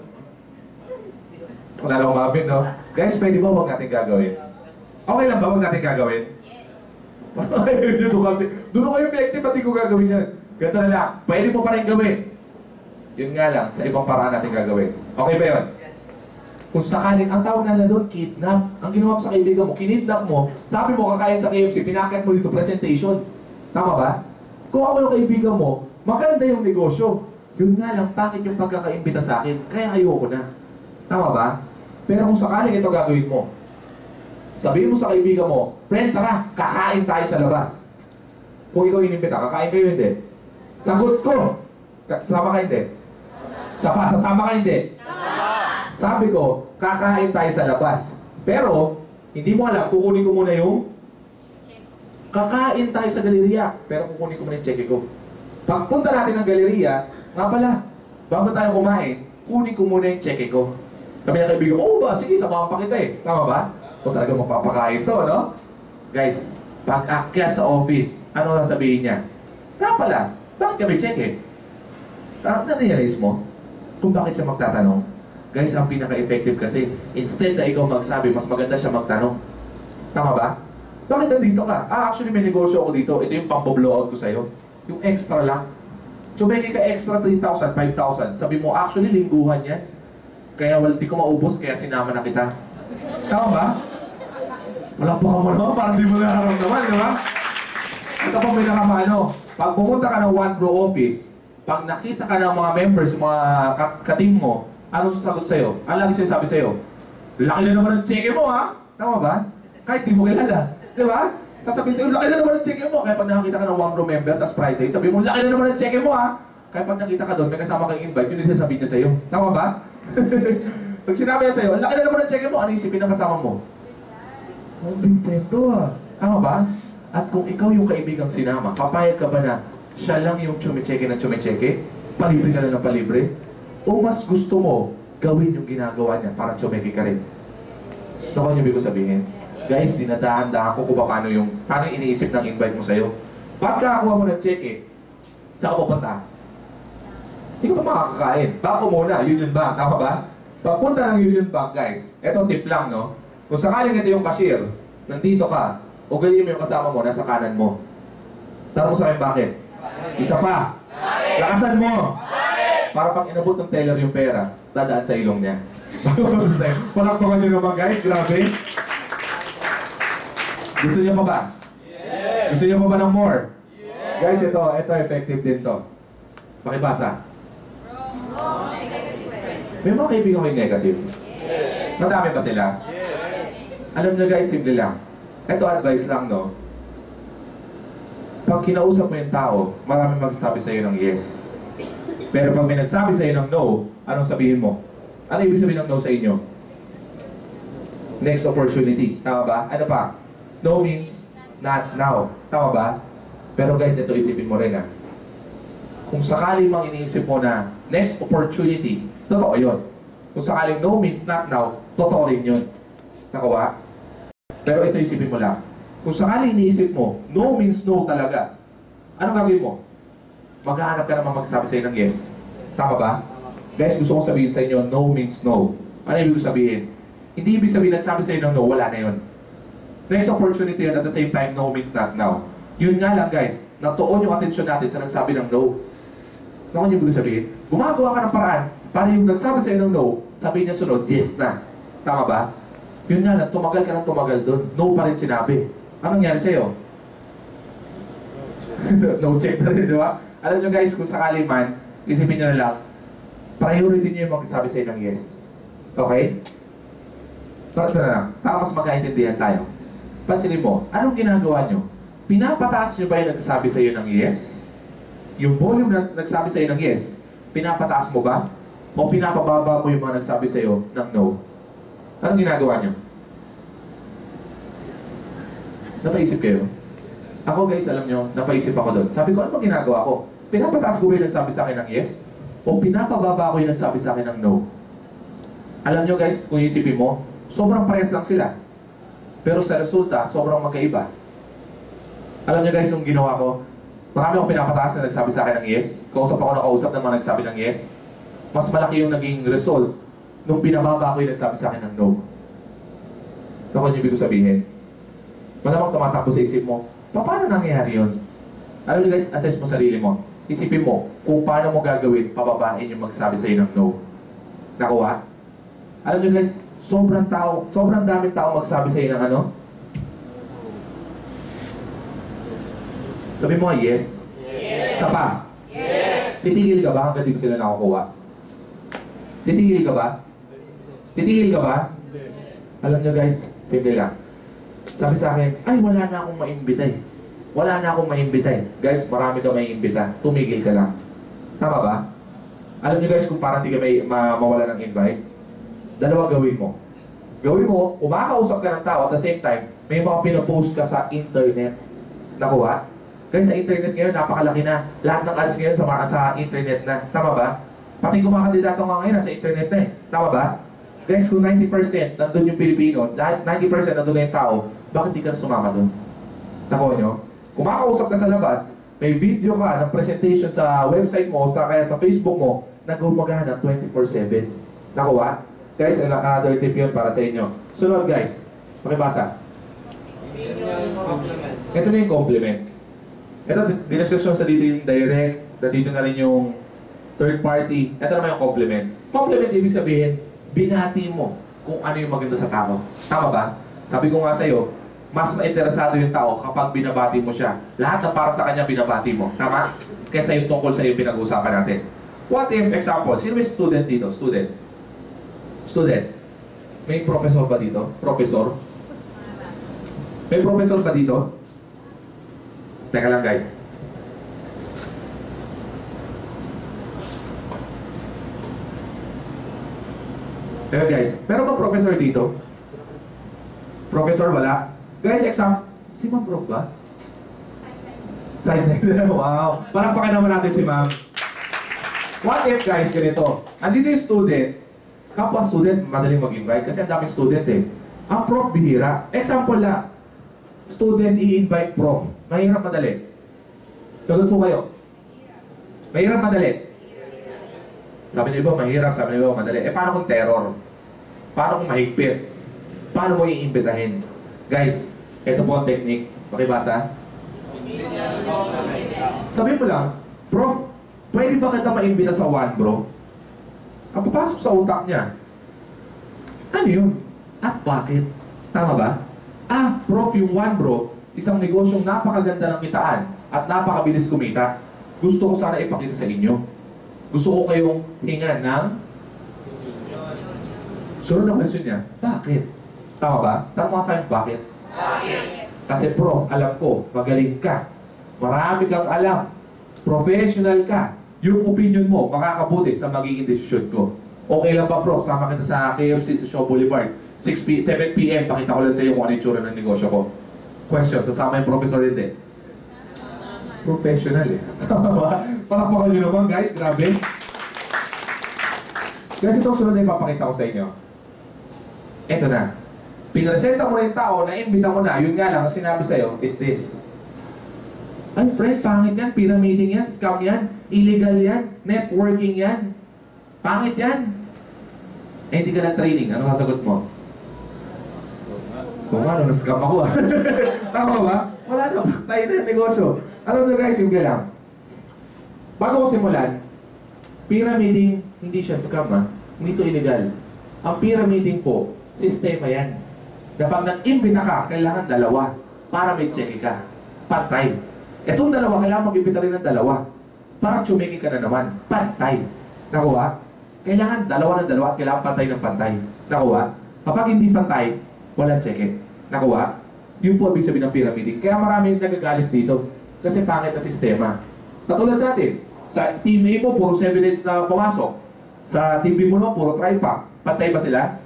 S5: Wala na umabit, no? Guys, pwede ba huwag natin gagawin? Okay lang ba huwag natin gagawin? Yes. Doon ako effective, pati ko gagawin yan. Ganito na lang, pwede mo pa rin gawin. Yun nga lang, sa ibang paraan natin gagawin. Okay ba yun? Yes. Kung sakaling, ang tawag na doon, kidnap. Ang ginawa mo sa kaibigan mo, kinidnap mo, sabi mo kakain sa KFC, pinakat mo dito, presentation. Tama ba? Kung ako yung kaibigan mo, maganda yung negosyo. Yun nga lang, bakit yung pagkakaimbita sa akin? Kaya ayoko na. Tama ba? Pero kung sakaling ito gagawin mo, sabihin mo sa kaibigan mo, friend, tara, kakain tayo sa labas. Kung ikaw inimbita, kakain kayo hindi? Sagot ko, sasama ka hindi? Sasama ka hindi? Sabi ko, kakain tayo sa labas. Pero, hindi mo alam, kukunin ko muna yung kakain tayo sa galeriya. Pero kukunin ko muna yung check ko. Pagpunta natin ng galeriya, nga pala, bago tayo kumain, kunin ko muna yung check ko. Kami na kaibigan, oh ba, sige, samahan pa kita eh. Tama ba? Kung talaga magpapakain to, no? Guys, pag-akyat sa office, ano sasabihin niya? Nga pala, bakit kami check eh? Na-realize mo kung bakit siya magtatanong? Guys, ang pinaka-effective kasi, instead na ikaw magsabi, mas maganda siya magtanong. Tama ba? Bakit nandito ka? Actually may negosyo ako dito. Ito yung pang-blowout ko sa'yo. Yung extra lang. So may ka extra 3,000, 5,000. Sabi mo, actually lingguhan yan. Kaya di ko maubos, kaya sinama na kita. Tama ba? Wala pa ka mo naman, parang di mo nararamdaman, di ba? Ito pa may nakamano. Pag pumunta ka ng one row office, pag nakita ka ng mga members, mga ka-team mo, anong sasagot sa'yo? Ang lagi sinasabi sa'yo, laki na naman ang cheque mo, ha? Tama ba? Kahit di mo kilala. Di ba? Sasabihin sa'yo, laki na naman ang cheque mo. Kaya pag nakakita ka ng one row member, tapos Friday, sabi mo, laki na naman ang cheque mo, ha? Kaya pag nakita ka doon, may kasama kang invite, yun yung sasabihin niya sa'yo. Tama ba? Pag sinabi niya sa'yo, laki na naman ang cheque mo, ano isipin ng kasama mo? Oh, bintento, ha? Tama ba? At kung ikaw yung kaibigang sinama, papayag ka ba na siya lang yung chumicheke ng chumicheke? Palibre ka lang ng palibre? O mas gusto mo gawin yung ginagawa niya para chumeke ka rin? Ano ko niyo ibig sabihin? Guys, dinadahan-dahan ko kung paano yung iniisip ng invite mo sa'yo. Pagkakuha mo ng cheque, saan ka pupunta? Hindi ka pa makakakain. Bako muna, Union Bank. Tama ba? Pagpunta ng Union Bank, guys, eto tip lang, no? Kung sakaling ito yung cashier, nandito ka, ugaliin mo yung kasama mo, nasa kanan mo. Tara mo sa akin, bakit? Isa pa. Lakasan mo. Para pag inabot ng teller yung pera, dadaan sa ilong niya. Palakpakan nyo naman, guys. Grabe. Gusto niyo pa ba? Yes. Gusto niyo pa ba ng more? Yes. Guys, ito effective din to. Pakibasa. May mga kaibigan ko yung negative. Yes. Madami ba sila? Yes. Alam niyo guys, simple lang. Ito advice lang, no? Pag kinausap mo yung tao, maraming magsasabi sa'yo ng yes. Pero pag may nagsabi sa'yo ng no, anong sabihin mo? Ano ibig sabihin ng no sa inyo? Next opportunity. Tama ba? Ano pa? No means not now. Tama ba? Pero guys, ito isipin mo rin, ha? Kung sakali mang iniisip mo na next opportunity, totoo yun. Kung sakaling no means not now, totoo rin yun. Nakuha? Pero ito isipin mo lang. Kung sakaling iniisip mo, no means no talaga, anong gagawin mo? maghahanap ka naman magsabi sa'yo ng yes. Tama ba? Guys, gusto kong sabihin sa inyo, no means no. Ano ibig sabihin? Hindi ibig sabihin nagsabi sa'yo ng no, wala na yun. Next opportunity yun, at the same time, no means not now. Yun nga lang guys, natuon yung atensyon natin sa nagsabi ng no. Ano kanya ibig sabihin? Gumagawa ka ng paraan para yung nagsabi sa'yo ng no, sabihin niya sunod, yes na. Tama ba? Yun nga lang, tumagal ka ng tumagal doon. No pa rin sinabi. Anong nangyari sa'yo? No check na rin, di ba? Alam nyo guys, kung sakali man, isipin nyo na lang, priority nyo yung magsabi sa'yo ng yes. Okay? Bakit na lang? Para mas magkaintindihan tayo. Pansinin mo, anong ginagawa nyo? Pinapataas nyo ba yung nagsabi sa'yo ng yes? Yung volume na nagsabi sa'yo ng yes, pinapataas mo ba? O pinapababa mo yung mga nagsabi sa'yo ng no? Anong ginagawa nyo? Napaisip kayo? Ako guys, alam nyo, napaisip ako doon. Sabi ko, ano ba ginagawa ko? Pinapataas ko ba yung nagsabi sa akin ng yes? O pinapababa ko yung nagsabi sa akin ng no? Alam nyo guys, kung isipin mo, sobrang parehas lang sila. Pero sa resulta, sobrang magkaiba. Alam nyo guys, yung ginawa ko, marami akong pinapataas na nagsabi sa akin ng yes. Kausap ako nakausap ng mga nagsabi ng yes. Mas malaki yung naging result nung pinababa ko yung nagsabi sa akin ng no. Ako yung ibig ko sabihin. Malamang tumatakbo sa isip mo, paano nangyayari yun? Alam nyo guys, assess mo sarili mo. Isipin mo kung paano mo gagawin pababain yung magsabi sa'yo ng no. Nakuha? Alam nyo guys, sobrang daming tao magsabi sa'yo ng ano? Sabi mo yes? Yes! Sapa? Yes! Titigil ka ba hanggang di ko sila nakukuha? Titigil ka ba? Titigil ka ba? Alam nyo guys, simple lang. Sabi sa akin, ay wala na akong maimbita eh. Wala na akong maimbita eh. Guys, marami ka maiimbita. Tumigil ka lang. Tama ba? Alam nyo guys, kung parang di ka mawala ng invite, dalawa gawin mo. Gawin mo, umakausap ka ng tao at the same time, may mga pinopost ka sa internet. Nakuha? Guys, sa internet ngayon, napakalaki na. Lahat ng ads ngayon sa internet na. Tama ba? Pati kumakandidato nga ngayon, nasa internet na eh. Tama ba? Guys, kung 90% nandun yung Pilipino, 90% nandun na yung tao, bakit di ka sumama dun? Nakuha nyo? Kumakausap ka sa labas, may video ka ng presentation sa website mo, kaya sa Facebook mo, nag-umagahan ng 24/7. Nakuha? Guys, another tip yun para sa inyo. Sunod guys, pakibasa. Ito na yung compliment. Ito, dinaskusyon sa dito yung direct, dito na rin yung third party. Ito naman yung compliment. Compliment, ibig sabihin, binati mo kung ano yung maganda sa tao. Tama ba? Sabi ko nga sa'yo, mas mainteresado yung tao kapag binabati mo siya. Lahat na para sa kanya binabati mo. Tama? Kesa yung tungkol sa yung pinag-uusapan natin. What if, example, sino may student dito? Student. May professor ba dito? Professor? May professor ba dito? Teka lang guys. Pero guys, meron ba professor dito? Professor wala? Guys, exam. Si Ma'am Brooke ba? Side next. Wow. Parang naman natin si Ma'am. What if guys, ganito. Andito yung student. Kapwa student, madaling mag-invite kasi ang daming student eh. Ang prof bihira. Example lang. Student i-invite prof. Mahirap madali. Sagot po kayo. Mahirap madali. Sabi niyo ba mahirap, sabi niyo ba madali. Eh paano kung terror? Paano kung mahigpit? Paano mo iimbitahin? Guys, ito po ang technique. Pakibasa. Sabi mo lang, Prof, pwede ba kita maimbita sa one bro? Ang papasok sa utak niya. Ano yun? At bakit? Tama ba? Ah, Prof, yung one bro, isang negosyong napakaganda ng kitaan at napakabilis kumita. Gusto ko sana ipakita sa inyo. Gusto ko kayong hingan ng... Sunod na question niya, bakit? Tama ba? Tama sa akin, bakit? Bakit? Kasi Prof, alam ko, magaling ka. Marami kang alam. Professional ka. Yung opinion mo, makakabuti sa magiging desisyon ko. Okay lang ba, Prof? Sama kita sa KFC sa Shaw Boulevard. 7 p.m. Pakita ko lang sa iyo kung ano yung tsura ng negosyo ko. Question, sasama yung professor hindi? Professional eh. Palakpakan nyo naman guys, grabe. Guys, itong sunod na ipapakita ko sa inyo. Eto na. Pinresenta mo na yung tao, na-imbita mo na, yun nga lang, ang sinabi sa'yo is this. Ay, friend, pangit yan. Pyramiding yan, scam yan, illegal yan, networking yan. Pangit yan. Eh, hindi ka na-training. Ano kasagot mo? Kung ano, na-scam ako ah. Tama ba? Wala na, tayo na yung negosyo. Alam nyo guys, simple lang. Bago ko simulan, pyramiding, hindi siya scam ah. Hindi ito illegal. Ang pyramiding po, sistema yan. Na pag nag-imbita ka, kailangan dalawa para may check ka. Pantay. Itong dalawa, kailangan mag-imbita rin ng dalawa. Para tsumiki ka na naman. Pantay. Nakuha? Kailangan dalawa ng dalawa at kailangan pantay ng pantay. Nakuha? Kapag hindi pantay, walang check. Nakuha? Yun po ibig sabihin ng pyramiding. Kaya maraming nagagalit dito. Kasi pangit ang sistema. Katulad sa atin, sa team A mo, puro 7 days na pumasok. Sa team B mo no, puro try-pack. Pantay ba sila?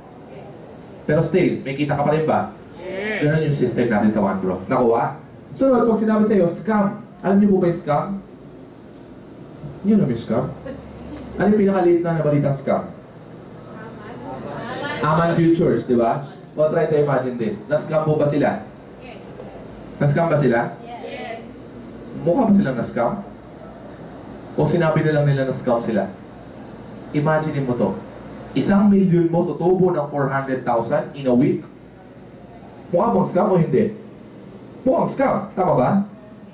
S5: Pero still, may kita ka pa rin ba? Yes. Ganun yung system natin sa OneBro. Nakuha? Sunod, pag sinabi sa'yo, scam. Alam niyo po ba yung scam? Yun alam yung scam? Ano yung pinakaliit na nabalitang scam? Aman Futures, di ba? O try to imagine this. Na-scam po ba sila?
S6: Yes.
S5: Na-scam ba sila?
S6: Yes.
S5: Mukha ba silang na-scam? O sinabi na lang nila na-scam sila? Imagine mo to. 1,000,000 mo tutubo ng 400,000 in a week. Mukha bang scam o hindi? Mukhang scam. Tama ba?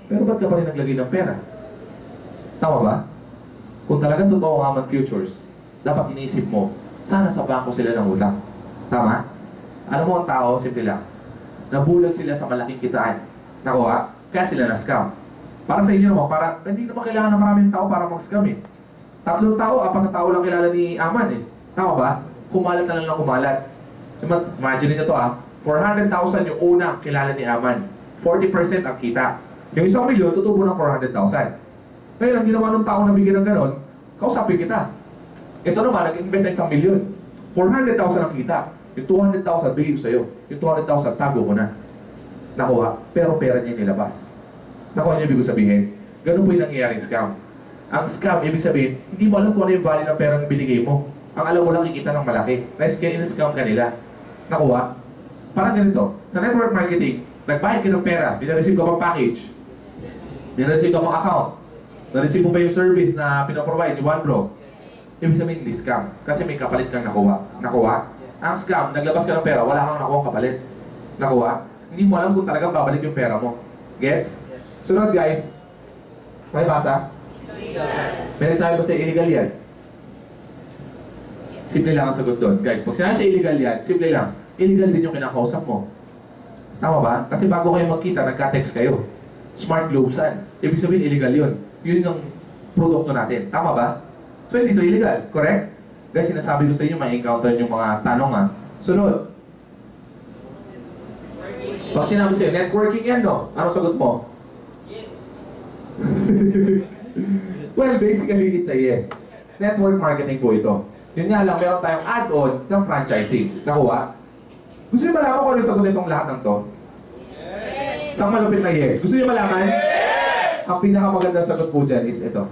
S5: Pero ba't ka pa rin naglagay ng pera? Tama ba? Kung talagang totoo ang Aman Futures, dapat iniisip mo, sana sa bangko sila ng utang. Tama? Alam mo ang tao, simple lang. Nabulag sila sa malaking kitaan. Nakuha? Kaya sila na-scam. Para sa inyo naman, para, hindi naman kailangan ng maraming tao para mag-scam eh. 3 tao, 4 na tao lang kilala ni Aman eh. Tama ba? Kumalat na lang kumalat. Imagine nyo to 400,000 yung una kilala ni Aman. 40% ang kita. Yung 1,000,000, tutubo ng 400,000. Ngayon, ang ginawa ng tao na bigyan ng ganon, kausapin kita. Ito naman, nag-invest sa 1,000,000. 400,000 ang kita. Yung 200,000, bigay ko sa'yo. Yung 200,000, tago ko na. Nakuha. Pero pera niya nilabas. Nakuha niya ibig sabihin. Ganun po yung nangyayaring scam. Ang scam, ibig sabihin, hindi mo alam kung ano yung value ng perang binigay mo. Ang alam mo lang kikita ng malaki. Na-scam ka nila. Nakuha. Parang ganito. Sa network marketing, nagbayad ka ng pera, binareceive ka pang package, binareceive ka pang account, na-receive mo pa yung service na pinaprovide ni OneBro. Ibig sabihin, hindi scam. Kasi may kapalit kang nakuha. Nakuha? Ang scam, naglabas ka ng pera, wala kang nakuha kapalit. Nakuha? Hindi mo alam kung talagang babalik yung pera mo. Gets? Sunod guys. Pakibasa? May nagsabi ba sa illegal yan? Simple lang ang sagot doon. Guys, pag sinabi sa illegal yan, simple lang. Illegal din yung kinakausap mo. Tama ba? Kasi bago kayo magkita, nagka-text kayo. Smart globesan. Ibig sabihin, illegal yun. Yun yung produkto natin. Tama ba? So, hindi ito illegal. Correct? Guys, sinasabi ko sa inyo, may encounter yung mga tanong Sunod. Pag sinabi sa'yo, networking yan, no? Anong sagot mo? Yes. Well, basically, it's a yes. Network marketing po ito. Yun nga lang, meron tayong add-on ng franchising. Nakuha? Gusto niyo malaman kung ano yung sagot nitong lahat ng to? Yes! Sa malupit na yes. Gusto niyo malaman? Yes! Ang pinakamagandang sagot po dyan is ito.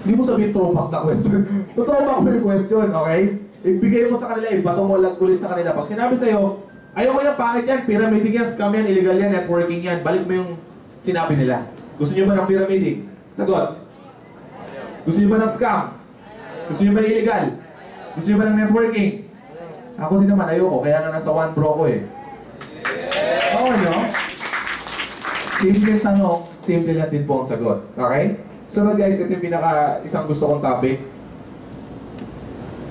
S5: Hindi mo sabihin throwback na question. Throwback mo yung question, okay? Ibigay mo sa kanila, ibato mo lang ulit sa kanila. Pag sinabi sa'yo, ayaw ko yan, pangit yan, pyramiding yan, scam yan, illegal yan, networking yan, balik mo yung sinabi nila. Gusto niyo ba ng pyramiding? Sagot. Gusto niyo ba ng scam? Gusto niyo ba ng illegal? Gusto niyo ba ng networking? Ako din naman ayoko, kaya nga nasa OneBro ko eh. Oo, no? Simple tanong, simple lang din po ang sagot. Okay? So guys, ito yung isang gusto kong topic.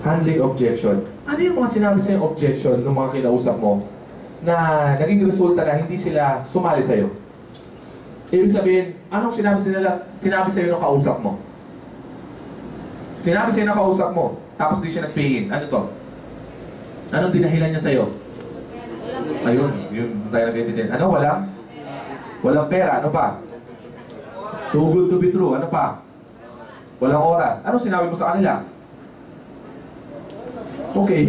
S5: Handling objection. Ano yung mga sinabi sa yung objection ng mga kinausap mo na naging resulta na hindi sila sumali sa'yo? Ibig sabihin, anong sinabi sa'yo ng kausap mo? Sinabi sa'yo ng kausap mo, tapos di siya nag-pay in. Ano to? Anong dinahilan niya sa'yo? Ayun, yun tayo nag-edit. Ano, walang pera, ano pa? Too good to be true, ano pa? Walang oras. Ano sinabi mo sa kanila? Okay.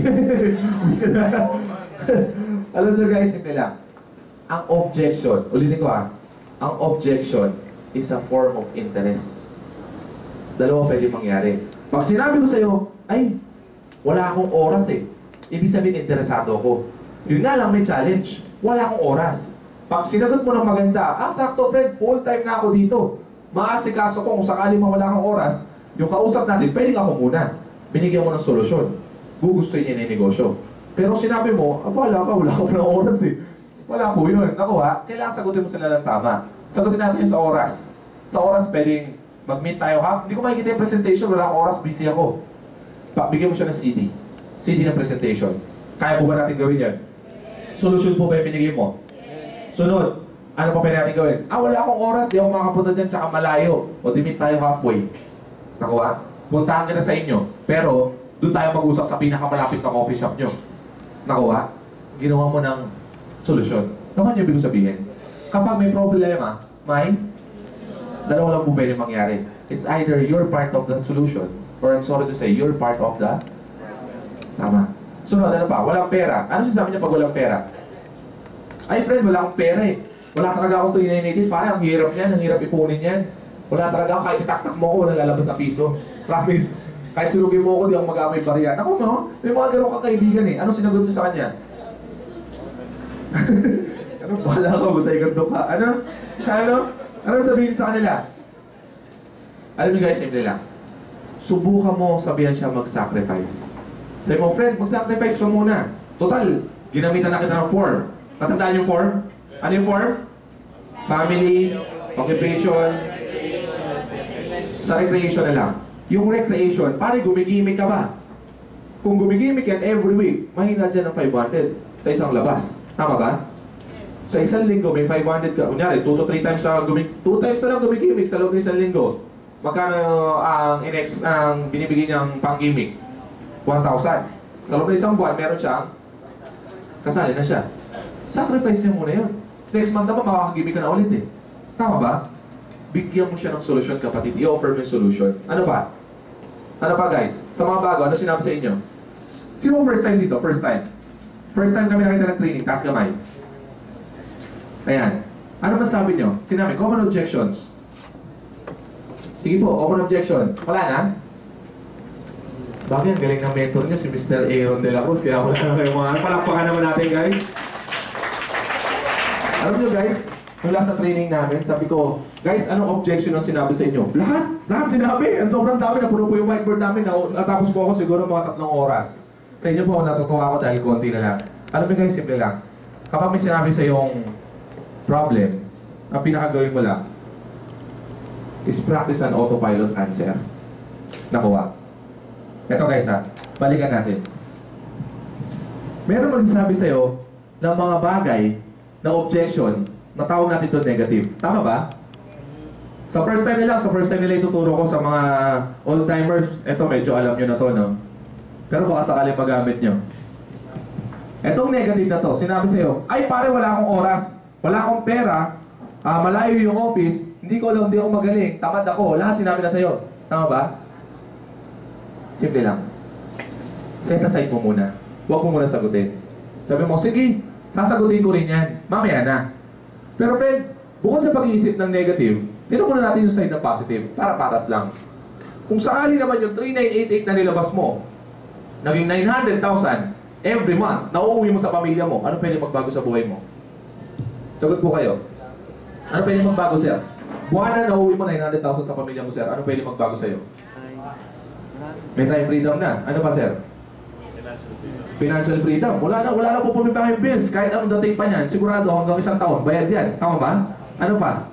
S5: Alam nyo guys, simple lang. Ang objection, ulitin ko ang objection is a form of interest. Dalawa pwede mangyari. Pag sinabi ko sa'yo, ay, wala akong oras eh. Ibig sabihin, interesado ako. Yun nga lang may challenge. Wala akong oras. Pag sinagot mo ng maganda, sakto friend, full time na ako dito. Maasikaso ko kung sakali mawala kang oras, yung kausap natin, pwede ako muna. Binigyan mo ng solusyon. Gugustuhin niya yung negosyo. Pero sinabi mo, wala ka pa ng oras eh. Wala po yun. Naku ha, kailangan sagutin mo sila ng tama. Sagutin natin yung sa oras. Sa oras, pwedeng mag-meet tayo ha. Hindi ko makikita yung presentation, wala akong oras, busy ako. Bigyan mo siya ng CD. CD ng presentation. Kaya po ba natin gawin yan? Solution po ba yung binigay mo? Sunod, ano pa pwede natin gawin? Wala akong oras, di ako makapunta dyan, tsaka malayo. O di meet tayo halfway. Nakuha? Puntahan ka na sa inyo. Pero, doon tayo mag-usap sa pinakamalapit na coffee shop nyo. Nakuha? Ginawa mo ng solusyon. Ano kanya ibig sabihin? Kapag may problema, may dalawa lang po pwede mangyari. It's either you're part of the solution, or I'm sorry to say, you're part of the... Tama. Sunod, ano pa? Walang pera. Ano sasabi niya pag walang pera? Ay friend, wala akong pera eh. Wala talaga akong 398. Parang ang hirap niyan, ang hirap ipunin yan. Wala talaga ako, kahit itaktak mo ako, walang lalabas na piso. Promise. Kahit sunugin mo ako, di ako mag-amay bariyan. Ako no, may mga ganun kang kaibigan eh. Ano sinagot mo sa kanya? Ano, bahala ka, butay ganto ka. Ano sabihin sa kanila? Alam niyo guys, simple lang. Subukan mo sabihan siya mag-sacrifice. Sabi mo, friend, mag-sacrifice ka muna. Total, ginamitan na kita ng form. Matandaan yung form? Ano yung form? Family, occupation, sa recreation na lang. Yung recreation, pare gumigimik ka ba? Kung gumigimik yan every week, mahina dyan ng 500 sa isang labas. Tama ba? Sa isang linggo, may 500 ka. Kunyari, 2 to 3 times na 2 times na lang gumigimik sa loob ng isang linggo. Magkano ang binibigay niyang pang-gimik? 1,000. Sa loob ng isang buwan, meron siyang kasali na siya. Sacrifice niya muna yun. Next month naman, makakagimik ka na ulit eh. Tama ba? Bigyan mo siya ng solusyon, kapatid. I-offer mo yung solution. Ano pa? Ano pa guys? Sa mga bago, ano sinabi sa inyo? Sino first time dito? First time. First time kami nakita ng training, taas kamay. Ayan. Ano masabi nyo? Sinabi, common objections. Sige po, common objection. Wala na? Bagay, ang galing ng mentor niyo, si Mr. Aaron De La Cruz. Kaya wala na kayo mga... Palakpakan naman natin, guys. Alam niyo, guys, mula sa training namin, sabi ko, guys, anong objection ang sinabi sa inyo? Lahat! Lahat sinabi! Ang sobrang dami, napuno po yung whiteboard namin. Natapos po ako siguro mga 3 oras. Sa inyo po, natutuwa ako dahil konti na lang. Alam niyo, guys, simple lang. Kapag may sinabi sa yung problem, ang pinakagawin mo lang is practice an autopilot answer. Nakuha. Ito guys ha, balikan natin. Meron magsasabi sa'yo ng mga bagay na objection na tawag natin doon negative. Tama ba? Sa first time nila ituturo ko sa mga old-timers. Ito medyo alam nyo na to, no? Pero baka sakaling magamit nyo. Etong negative na to, sinabi sa'yo, ay pare wala akong oras, wala akong pera, malayo yung office, hindi ko alam, hindi ako magaling, tamad ako, lahat sinabi na sa'yo. Tama ba? Simple lang. Set aside mo muna. Huwag mo muna sagutin. Sabi mo, sige, sasagutin ko rin yan. Mamaya na. Pero friend, bukod sa pag-iisip ng negative, tignan muna natin yung side ng positive para patas lang. Kung sakali naman yung 3,988 na nilabas mo, naging 900,000 every month, nauuwi mo sa pamilya mo, ano pwede magbago sa buhay mo? Sagot po kayo. Ano pwede magbago, sir? Buwan na nauuwi mo 900,000 sa pamilya mo, sir. Ano pwede magbago sa'yo? May time freedom na. Ano pa, sir? Financial freedom. Wala na po pumipa yung bills. Kahit anong dating pa niyan, sigurado hanggang 1 taon, bayad yan. Tama ba? Ano pa?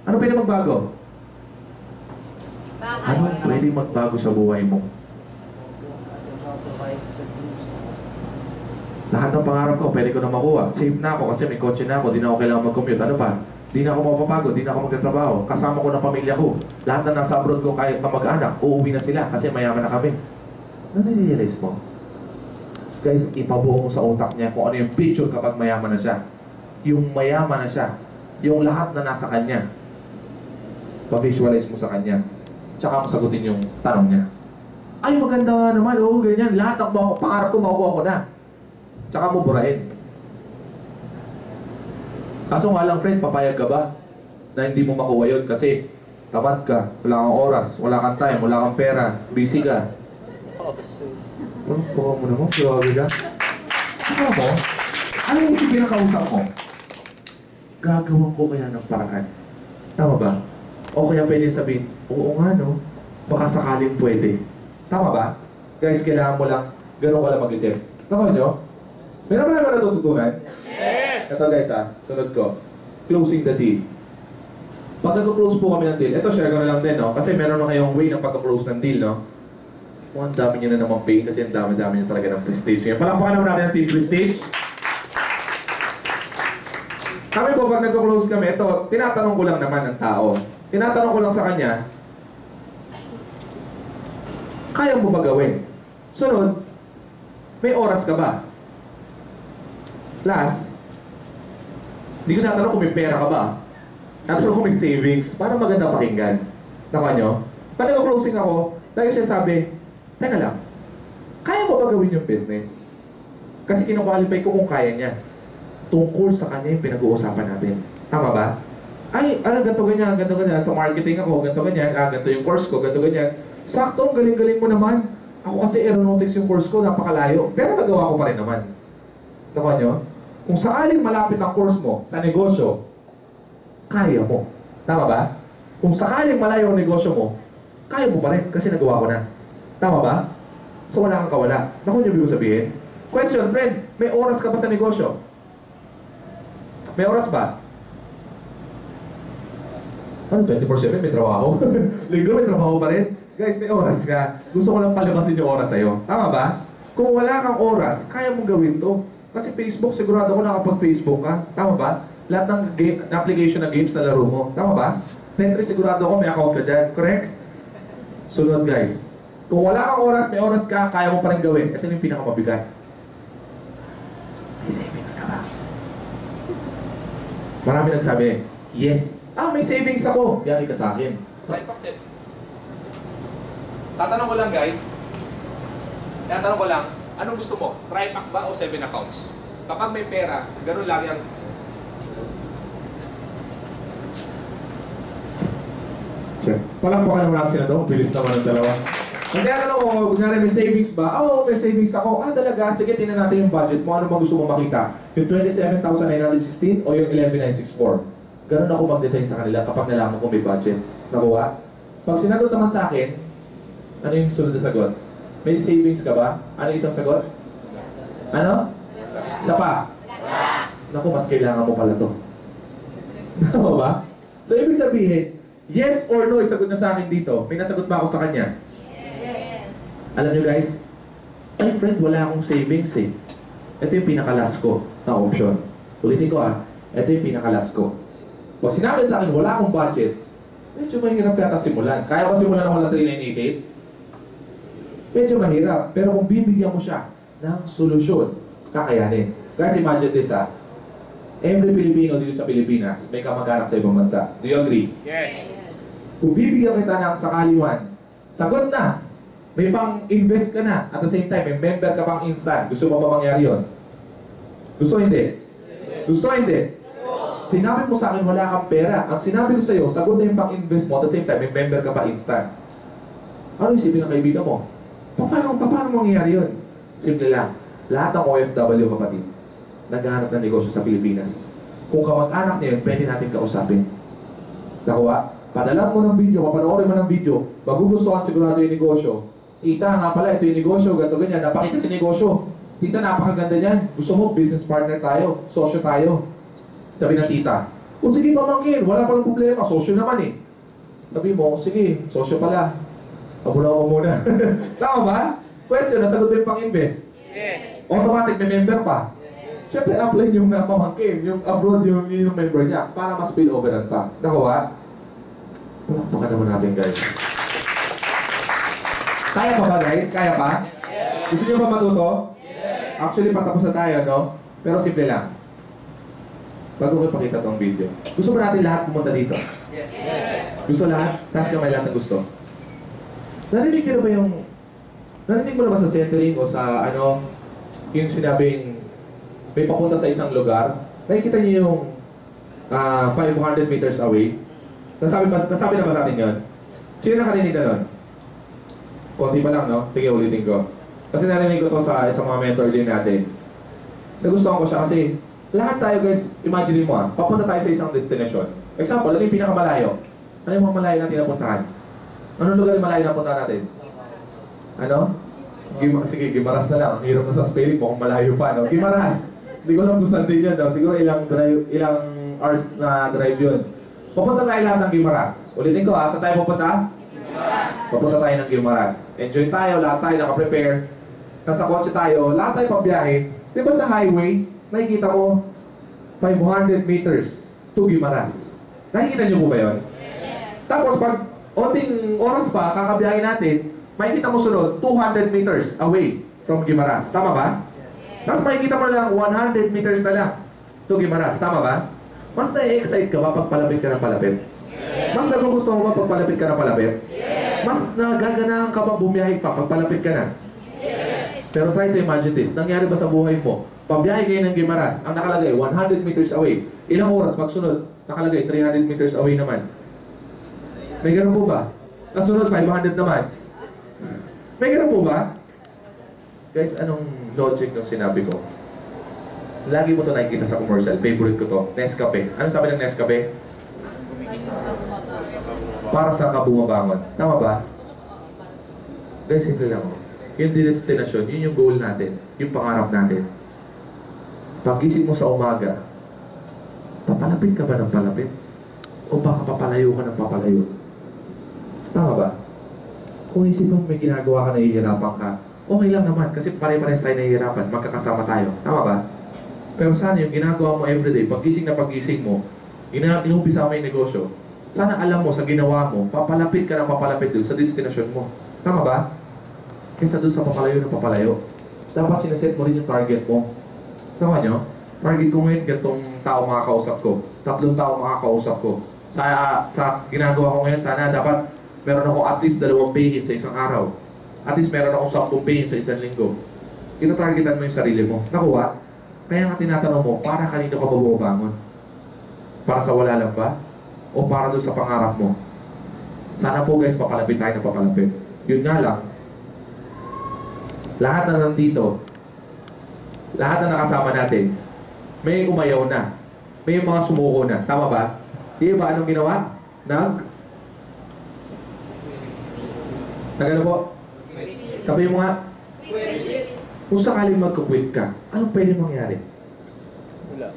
S5: Ano pwede magbago? Ano pwede magbago sa buhay mo? Lahat ng pangarap ko, pwede ko na makuha. Safe na ako kasi may kotse na ako, di na ako kailangan mag-commute. Ano pa? Di na ako mapapagod, di na ako magtatrabaho. Kasama ko ng pamilya ko. Lahat na nasa abroad ko kahit kamag-anak, uuwi na sila kasi mayaman na kami. Nare-realize mo? Guys, ipabuo mo sa utak niya kung ano yung picture kapag mayaman na siya. Yung mayaman na siya. Yung lahat na nasa kanya. Pa-visualize mo sa kanya. Tsaka mo sagutin yung tanong niya. Ay, maganda naman. Oo, ganyan. Lahat ng pangarap ko, makukuha ko na. Tsaka mo burahin. Kaso nga lang, friend, papayag ka ba na hindi mo makuha yun kasi tamad ka, wala kang oras, wala kang time, wala kang pera, busy ka. Ano po mo naman? Grabe ka. Ano mo? Ano yung isipin ang kausap mo? gagawan ko kaya ng paraan. Tama ba? O kaya pwede sabihin, oo nga no, baka sakaling pwede. Tama ba? Guys, kailangan mo lang, ganun ka lang mag-isip. Tama nyo? May naman naman natututunan? Yes! Ito guys sunod ko. Closing the deal. Pag nag-close po kami ng deal, ito share ko na lang din, no? Kasi meron na kayong way ng pag-close ng deal, no? Ang dami nyo na naman pain kasi ang dami-dami nyo talaga ng prestige. Ngayon, palakpakan naman natin ang team prestige. Kami po, pag nag-close kami, ito, tinatanong ko lang naman ng tao. Tinatanong ko lang sa kanya, kaya mo ba gawin? Sunod, may oras ka ba? Last, hindi ko natanong kung may pera ka ba. Natanong kung may savings, para maganda pakinggan. Nakuha nyo? Pag nag-closing ako, lagi siya sabi, teka lang, kaya mo ba gawin yung business? Kasi kinu-qualify ko kung kaya niya. Tungkol sa kanya yung pinag-uusapan natin. Tama ba? Ay, ganito ganyan, ganito ganyan. Sa marketing ako, ganito ganyan. Ganito yung course ko, ganito ganyan. Sakto, galing-galing mo naman. Ako kasi aeronautics yung course ko, napakalayo. Pero nagawa ko pa rin naman. Nakuha nyo? Kung sakaling malapit ang course mo sa negosyo, kaya mo. Tama ba? Kung sakaling malayo ang negosyo mo, kaya mo pa rin kasi nagawa ko na. Tama ba? So wala kang kawala. Nakuha nyo ibig sabihin? Question, friend, may oras ka ba sa negosyo? May oras ba? Ano, 24/7 may trabaho? Linggo may trabaho pa rin? Guys, may oras ka. Gusto ko lang palabasin yung oras sa'yo. Tama ba? Kung wala kang oras, kaya mong gawin to. Kasi Facebook, sigurado ko nakapag-Facebook ka. Tama ba? Lahat ng application na games na laro mo. Tama ba? Tetris, sigurado ko may account ka dyan. Correct? Sunod guys. Kung wala kang oras, may oras ka, kaya mo pa rin gawin. Ito yung pinakamabigat. May savings ka ba? Marami nagsabi, yes. May savings ako. Yari ka sa akin.
S7: Right, Paksit. Tatanong ko lang guys. Tatanong ko lang, anong gusto mo? TriPack ba o 7 accounts? Kapag may pera, ganun lagi ang...
S5: Sure. Palakpakan naman natin sila doon. Bilis naman ang dalawa. Ang tinatanong ko, kunyari may savings ba? Oo, may savings ako. Talaga? Sige, tingnan natin yung budget mo. Ano ba gusto mo makita? Yung 27,916 o yung 11,964? Ganun ako mag-design sa kanila kapag nalaman ko may budget. Nakuha? Pag sinagot naman sa akin, ano yung sunod na sagot? May savings ka ba? Ano yung isang sagot? Ano? Isa pa? Naku, mas kailangan mo pala to. Tama ba? So, ibig sabihin, yes or no, isagot na sa akin dito. May nasagot ba ako sa kanya? Yes. Alam nyo guys, ay friend, wala akong savings eh. Ito yung pinakalas ko na option. Ulitin ko ito yung pinakalas ko. Pag sinabi sa akin, wala akong budget, medyo mahirap yata simulan. Kaya ba simulan ng walang 3988? Medyo mahirap. Pero kung bibigyan mo siya ng solusyon, kakayanin. Guys, imagine this Every Pilipino dito sa Pilipinas may kamag-anak sa ibang bansa. Do you agree?
S7: Yes.
S5: Kung bibigyan kita ng sakaliwan, sagot na. May pang-invest ka na. At the same time, may member ka pang instant. Gusto mo ba mangyari yun? Gusto hindi? Gusto hindi? Sinabi mo sa akin wala kang pera. Ang sinabi ko sa iyo, sagot na yung pang-invest mo. At the same time, may member ka pa instant. Ano isipin ng kaibigan mo? Paano mangyayari yun? Simple lang. Lahat ng OFW kapatid, naghahanap ng negosyo sa Pilipinas. Kung kamag-anak niya yun, pwede natin kausapin. Nakuha? Padala mo ng video, papanoorin mo ng video, magugustuhan sigurado yung negosyo. Tita, nga pala, ito yung negosyo, ganito ganyan, napakita yung negosyo. Tita, napakaganda niyan. Gusto mo, business partner tayo, sosyo tayo. Sabi ng tita, sige pamangkin, wala palang problema, sosyo naman eh. Sabi mo, sige, sosyo pala. Abulaw mo muna. Tama ba? Question, nasagot mo yung pang-invest? Yes. Automatic, may member pa. Siyempre, apply yung pamangkin, yung abroad yung member niya, para mas spill overan pa. Nakuha? Palakpakan naman natin, guys. Kaya pa ba, guys? Kaya pa? Yes. Gusto niyo ba matuto? Yes. Actually, patapos na tayo, no? Pero simple lang. Bago ko ipakita tong video. Gusto ba natin lahat pumunta dito? Yes. Gusto lahat? Taas kamay lahat na gusto. Narinig mo na ba sa centering o sa yung sinabing may papunta sa isang lugar? Nakikita niyo yung 500 meters away? Nasabi na ba sa atin yun? Sino nakarinig na nun? Konti pa lang, no? Sige, ulitin ko. Kasi narinig ko to sa isang mga mentor din natin. Nagustuhan ko siya kasi Lahat tayo guys, imagine mo papunta tayo sa isang destination. Example, ano yung pinakamalayo? Ano yung mga malayo natin napuntahan? Anong lugar yung malayo napuntahan natin? Ano? Sige, Gimaras na lang. Ang hirap na sa spelling mo kung malayo pa, no? Gimaras! Hindi ko lang kung saan din yan, no? Siguro ilang hours na drive yun. Papunta tayo lahat ng Gimaras. Ulitin ko, saan tayo pupunta? Gimaras! Papunta tayo ng Gimaras. Enjoy tayo, lahat tayo nakaprepare. Nasa kotse tayo, lahat tayo pabiyahe. Di ba sa highway, nakikita mo, 500 meters to Gimaras. Nakikita niyo po ba yun? Yes. Tapos pag onting oras pa, kakabiyahe natin, makikita mo sunod, 200 meters away from Gimaras. Tama ba? Yes. Tapos makikita mo lang, 100 meters na lang to Gimaras. Tama ba? Mas na-excite ka ba pag palapit ka ng palapit? Yes. Mas nagugusto mo ba pag palapit ka ng palapit? Yes. Mas nagaganahan ka ba bumiyahe pa pag palapit ka na? Yes. Pero try to imagine this. Nangyari ba sa buhay mo? Pabiyahe kayo ng Gimaras, ang nakalagay, 100 meters away. Ilang oras magsunod? Nakalagay, 300 meters away naman. May ganun po ba? Nasunod, 500 naman. May ganun po ba? Guys, anong logic ng sinabi ko? Lagi mo ito nakikita sa commercial. Favorite ko to. Nescafe. Ano sabi ng Nescafe? Para sa kabumabangon. Tama ba? Guys, simple lang. Yung destination, yun yung goal natin. Yung pangarap natin. Pagising mo sa umaga, papalapit ka ba ng palapit? O baka papalayo ka ng papalayo? Tama ba? Kung isipin mo may ginagawa ka, nahihirapan ka, okay lang naman kasi pare-pares tayo nahihirapan, magkakasama tayo. Tama ba? Pero sana yung ginagawa mo everyday, pagising na pagising mo, inumpisa mo yung negosyo, sana alam mo sa ginawa mo, papalapit ka ng papalapit doon sa destination mo. Tama ba? Kaysa doon sa papalayo ng papalayo. Dapat sinaset mo rin yung target mo. Tama nyo? Target ko ngayon, ganitong tao makakausap ko. 3 tao makakausap ko. Sa ginagawa ko ngayon, sana dapat meron ako at least 2 pay-in sa isang araw. At least meron ako 10 pay-in sa isang linggo. Ito-targetan mo yung sarili mo. Nakuha? Kaya nga tinatanong mo, para kanino ka mabubangon? Para sa wala lang ba? O para doon sa pangarap mo? Sana po guys, papalapit tayo na papalapit. Yun nga lang, lahat na nandito, lahat na nakasama natin, may umayaw na. May mga sumuko na. Tama ba? Di ba anong ginawa? Nagano po? Sabihin mo nga. Kung sakaling magkukwit ka, anong pwede mangyari?
S2: Wala.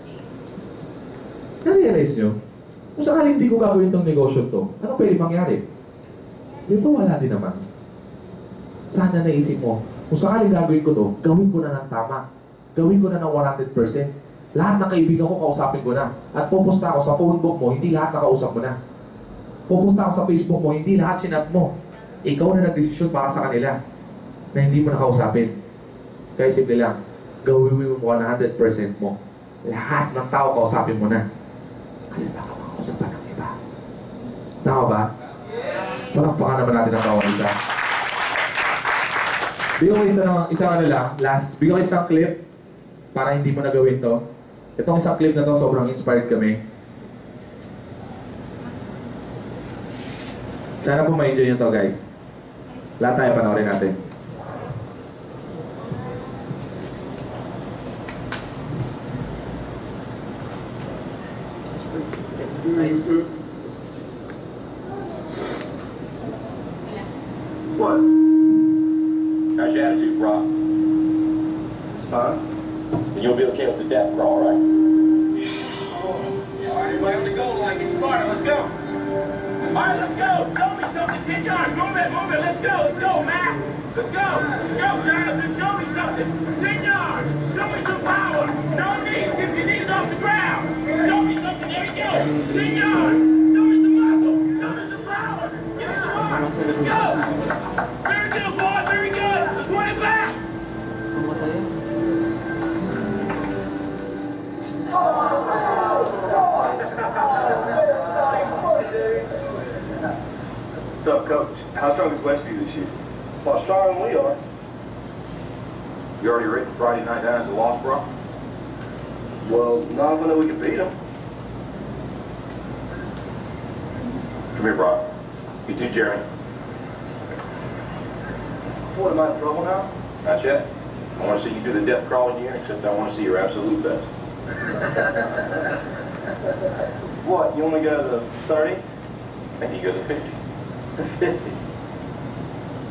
S5: Na-realize nyo? Kung sakaling hindi ko gagawin itong negosyo to, anong pwede mangyari? Di ba wala din naman? Sana naisip mo, kung sakaling gagawin ko to, gawin ko na ng tama. Gawin ko na ng 100%. Lahat ng kaibigan ko, kausapin ko na. At pupusta ako sa phone book mo, hindi lahat nakausap mo na. Pupusta ako sa Facebook mo, hindi lahat sinat mo. Ikaw na nagdesisyon para sa kanila na hindi mo nakausapin. Kaya simple lang, gawin mo 100% mo. Lahat ng tao kausapin mo na. Kasi baka makausapan ng iba. Tama ba? Palakpakan naman natin ang bawat isa. Bigyan ko isang ano lang, last. Bigyan ko isang clip para hindi mo na gawin to. Itong isang clip na to, sobrang inspired kami. Sana po ma-enjoy nyo to guys. Lahat tayo panoorin natin.
S8: What?
S9: How's your attitude, Brock?
S8: It's fine.
S9: And you'll be okay with the death crawl, right?
S7: All right, everybody on the goal line. Get your partner. Let's go. All right, let's go. Show me something. 10 yards. Move it. Let's go, Matt. Let's go, Jonathan. Show me something. 10 yards. Show me some power. No knees. Keep your knees off the ground. Show me something. There we go. 10 yards. Show me some muscle. Show me some power. Give me some heart. Let's go. Very good, boy. Very good. Let's run it back.
S8: What's up, Coach? How strong is Westview this year? Well, stronger than we are.
S9: You already written Friday night down as a loss, Brock?
S8: Well, not if I know we can beat them.
S9: Come here, Brock. You too, Jeremy.
S8: What, am I in trouble now?
S9: Not yet. I want to see you do the death crawl in here, except I want to see your absolute best.
S8: What, you want to go to 30?
S9: I think you go to 50.
S8: 50.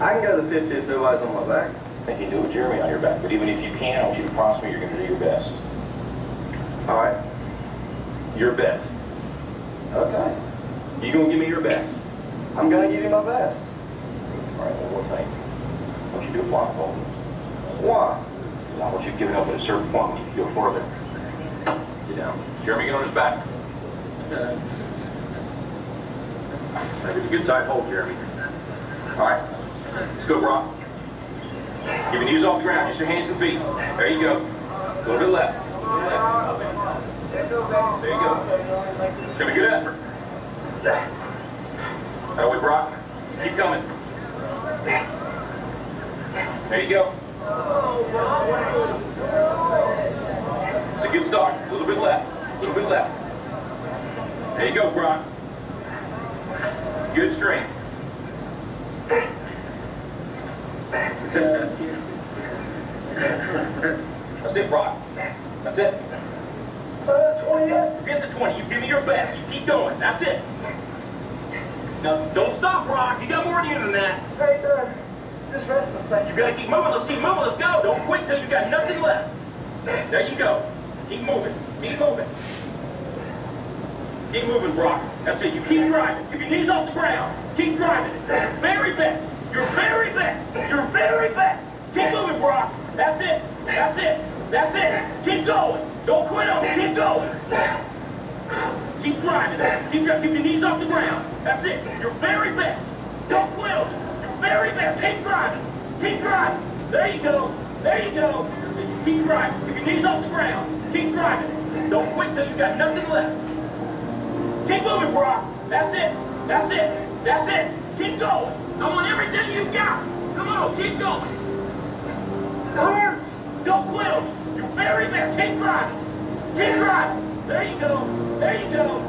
S8: I can go to 50 if nobody's on my back.
S9: I think you can do it with Jeremy on your back. But even if you can, I want you to promise me you're going to do your best.
S8: All right.
S9: Your best.
S8: Okay.
S9: You going to give me your best?
S8: I'm going to give you my best.
S9: All right, one more thing. I want you to do a blindfold.
S8: Why?
S9: I want you to give it up at a certain point when you can go further. Get down. Jeremy, get on his back. Give it a good tight hold, Jeremy. All right. Let's go, Brock. Keep your knees off the ground, just your hands and feet. There you go. A little bit left. A little left. There you go. Show me good effort. That way, Brock. Keep coming. There you go. It's a good start. A little bit left. A little bit left. There you go, Brock. Good strength. That's it, Brock. That's it.
S8: 20 yet?
S9: Get to 20. You give me your best. You keep going. That's it. Now, don't stop, Brock. You got more in you than that.
S8: Hey, just rest a second.
S9: You gotta keep moving. Let's keep moving. Let's go. Don't quit till you got nothing left. There you go. Keep moving. Keep moving. Keep moving, Brock. That's it. You keep driving. Keep your knees off the ground. Keep driving it. Your very best. Your very best. Your very best. Keep moving, Brock. That's it. That's it. That's it. Keep going. Don't quit on it. Keep going. Keep driving it. Keep driving. Keep your knees off the ground. That's it. Your very best. Don't quit on it. Your very best. Keep driving. Keep driving. There you go. There you go. That's it. You keep driving. Keep your knees off the ground. Keep driving it. Don't quit till you got nothing left. Keep moving, Brock. That's it. That's it. That's it. Keep going. I want everything you got. Come on, keep going. It hurts. Don't quit on it. Your very best. Keep driving. Keep driving. There you go. There you go.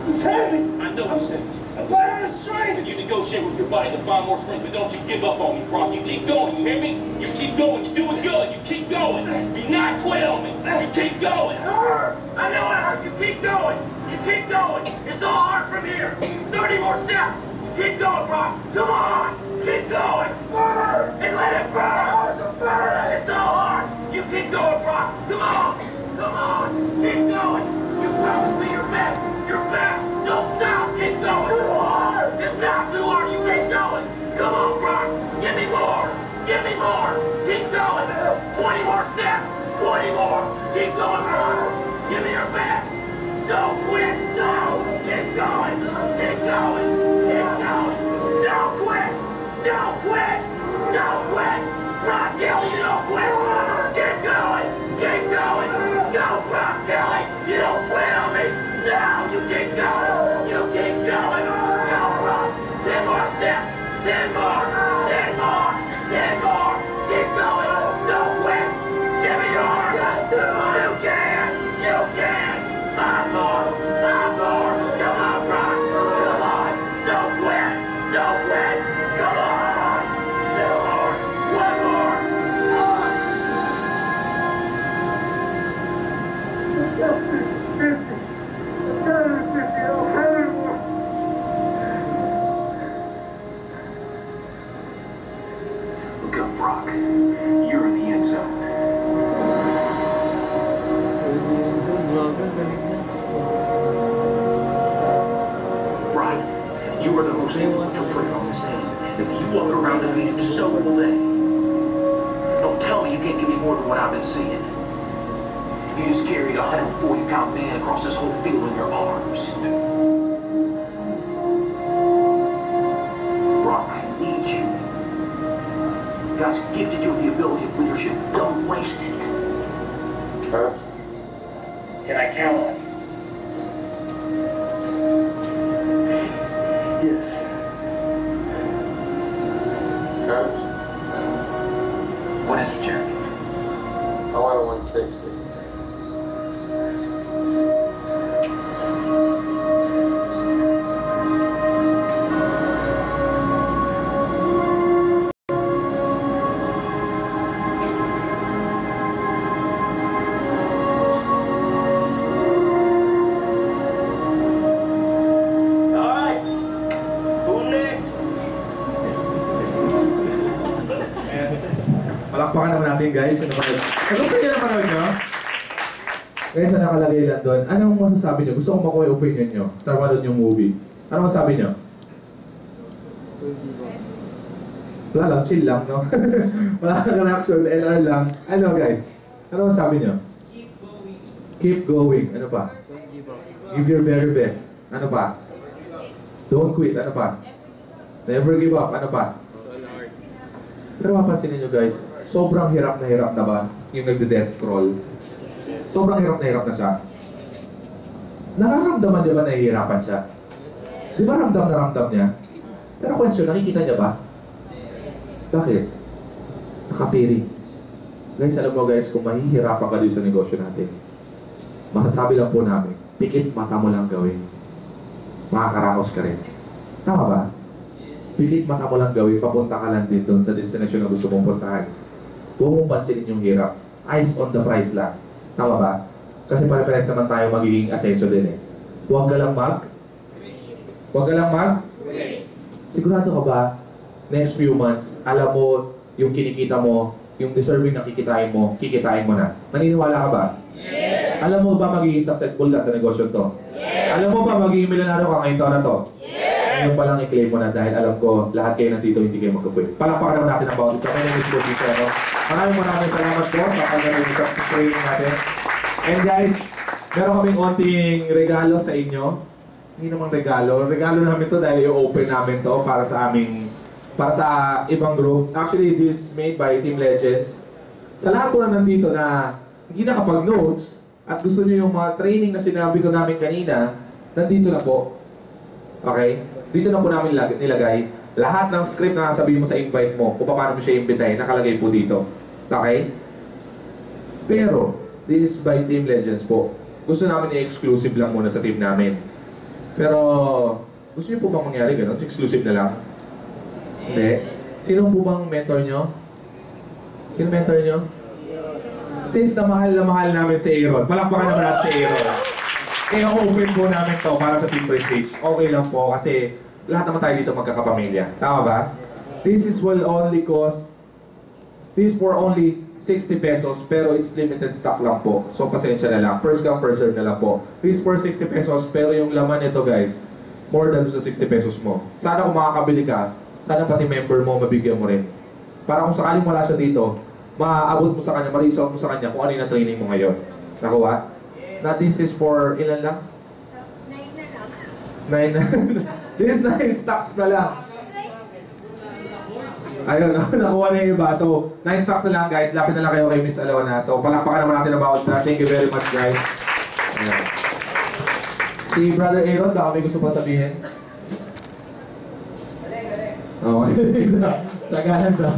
S8: He's heavy.
S9: I know he said.
S8: I'm buying his strength.
S9: You negotiate with your body to find more strength, but don't you give up on me, Brock. You keep going. You hear me? You keep going. You're doing good. You keep going. Do not quit on me. You keep going. I know it hurt. You keep going. You keep going. It's all hard from here. 30 more steps. Keep going, Brock. Come on. Keep going. Burn. And let it burn. It's all hard. You keep going, Brock. Come on. Come on. Keep going. You promised me your best. Your best. Don't stop. Keep going. Too hard. It's not too hard. You keep going. Come on, Brock. Give me more. Give me more. Keep going. 20 more steps. 20 more. Keep going, Brock. Give me your best. Don't quit. No. Keep going. Keep going. Keep going. Don't quit. Don't quit. Don't quit. Brock Kelly, you don't quit. Keep going. Keep going. Go, Brock Kelly. You don't quit on me. No, you keep going. You keep going. Go, Brock. 10 more steps. 10 more. 10 more. 10 more. Keep going. Don't quit. Give me yours. You can. You can. 5 more. 5 more. Come on, Brock. Come on. Don't quit. Don't quit. Come on. 2 more. 1 more. Look up, Brock. You're in the end zone. Brian, you are the most influential player on this team. If you walk around defeated, so will they. Don't tell me you can't give me more than what I've been seeing. You just carried a 140-pound man across this whole field in your arms. Brock, I need you. God's gifted you with the ability of leadership. Don't waste it. Can I count on you?
S8: Yes.
S9: What is it, Jeremy?
S10: I want a 160.
S5: guys? Yung napanood. Gusto niyo napanood nyo? Guys, na nakalagay lang doon. Anong masasabi nyo? Gusto ko makuha yung opinion nyo sa manood yung movie. Ano masasabi nyo? Wala lang, chill lang, no? Wala kang reaction, LR lang. Ano guys? Ano masasabi nyo? Keep going. Ano pa? Give your very best. Ano pa? Don't quit. Ano pa? Never give up. Ano pa? Pero mapansin niyo guys, sobrang hirap na ba yung nagde-death crawl? Sobrang hirap na siya. Nararamdaman niya ba na nahihirapan siya? Di ba ramdam na ramdam niya? Pero question, nakikita niya ba? Bakit? Nakapiring. Guys, alam mo guys, kung mahihirapan ka dito sa negosyo natin, masasabi lang po namin, pikit mata mo lang gawin. Makakaraos ka rin. Tama ba? Pikit mata mo lang gawin, papunta ka lang din doon sa destination na gusto mong puntahan. Huwag mong pansinin yung hirap. Eyes on the prize lang. Tama ba? Kasi pare-pares naman tayo magiging asenso din eh. Huwag ka lang Sigurado ka ba, next few months, alam mo yung kinikita mo, yung deserving na kikitain mo na. Naniniwala ka ba? Yes! Alam mo ba magiging successful ka sa negosyo to? Yes! Alam mo ba magiging milyonaryo ka ngayong taon na to? Yes! Ngayon pa lang i-claim mo na dahil alam ko lahat kayo nandito hindi kayo magkakwit. Palakpakan naman natin ang bawat isa. My name is Bob Vicero. Maraming salamat po sa pagdating sa training natin. And guys, meron kaming konting regalo sa inyo. Hindi namang regalo. Regalo namin to dahil i-open namin to para sa ibang group. Actually, this is made by Team Legends. Sa lahat po na nandito na hindi nakapag-notes at gusto nyo yung mga training na sinabi ko namin kanina, nandito na po. Okay? Dito na po namin nilagay. Lahat ng script na sabihin mo sa invite mo kung paano mo siya imbitahin, nakalagay po dito. Okay? Pero, this is by Team Legends po. Gusto namin i-exclusive lang muna sa team namin. Pero, gusto niyo po bang mangyari gano'n? Exclusive na lang? Hindi. Sino po bang mentor nyo? Sino mentor nyo? Since na mahal namin si Aaron, palakpakan naman natin si Aaron. I-open po namin to para sa Team Prestige. Okay lang po kasi lahat naman tayo dito magkakapamilya. Tama ba? This will only cost, this for only 60 pesos pero it's limited stock lang po. So pasensya na lang. First come, first serve na lang po. This for 60 pesos pero yung laman nito guys, more than sa 60 pesos mo. Sana kung makakabili ka, sana pati member mo mabigyan mo rin. Para kung sakaling wala siya dito, maaabot mo sa kanya, ma-resolve mo sa kanya kung ano yung na-training mo ngayon. Nakuha? Now this is for ilan lang? 9 na lang. 9 This is 9 stocks na lang. Ayun, nakuha na yung iba. So, 9 stocks na lang guys. Lapit na lang kayo kay Miss Alona. So, palakpakan naman natin ang bawat sa. Thank you very much guys. Ayan. Si Brother Aaron, baka may gusto pa sabihin? Oo. Sagahan daw.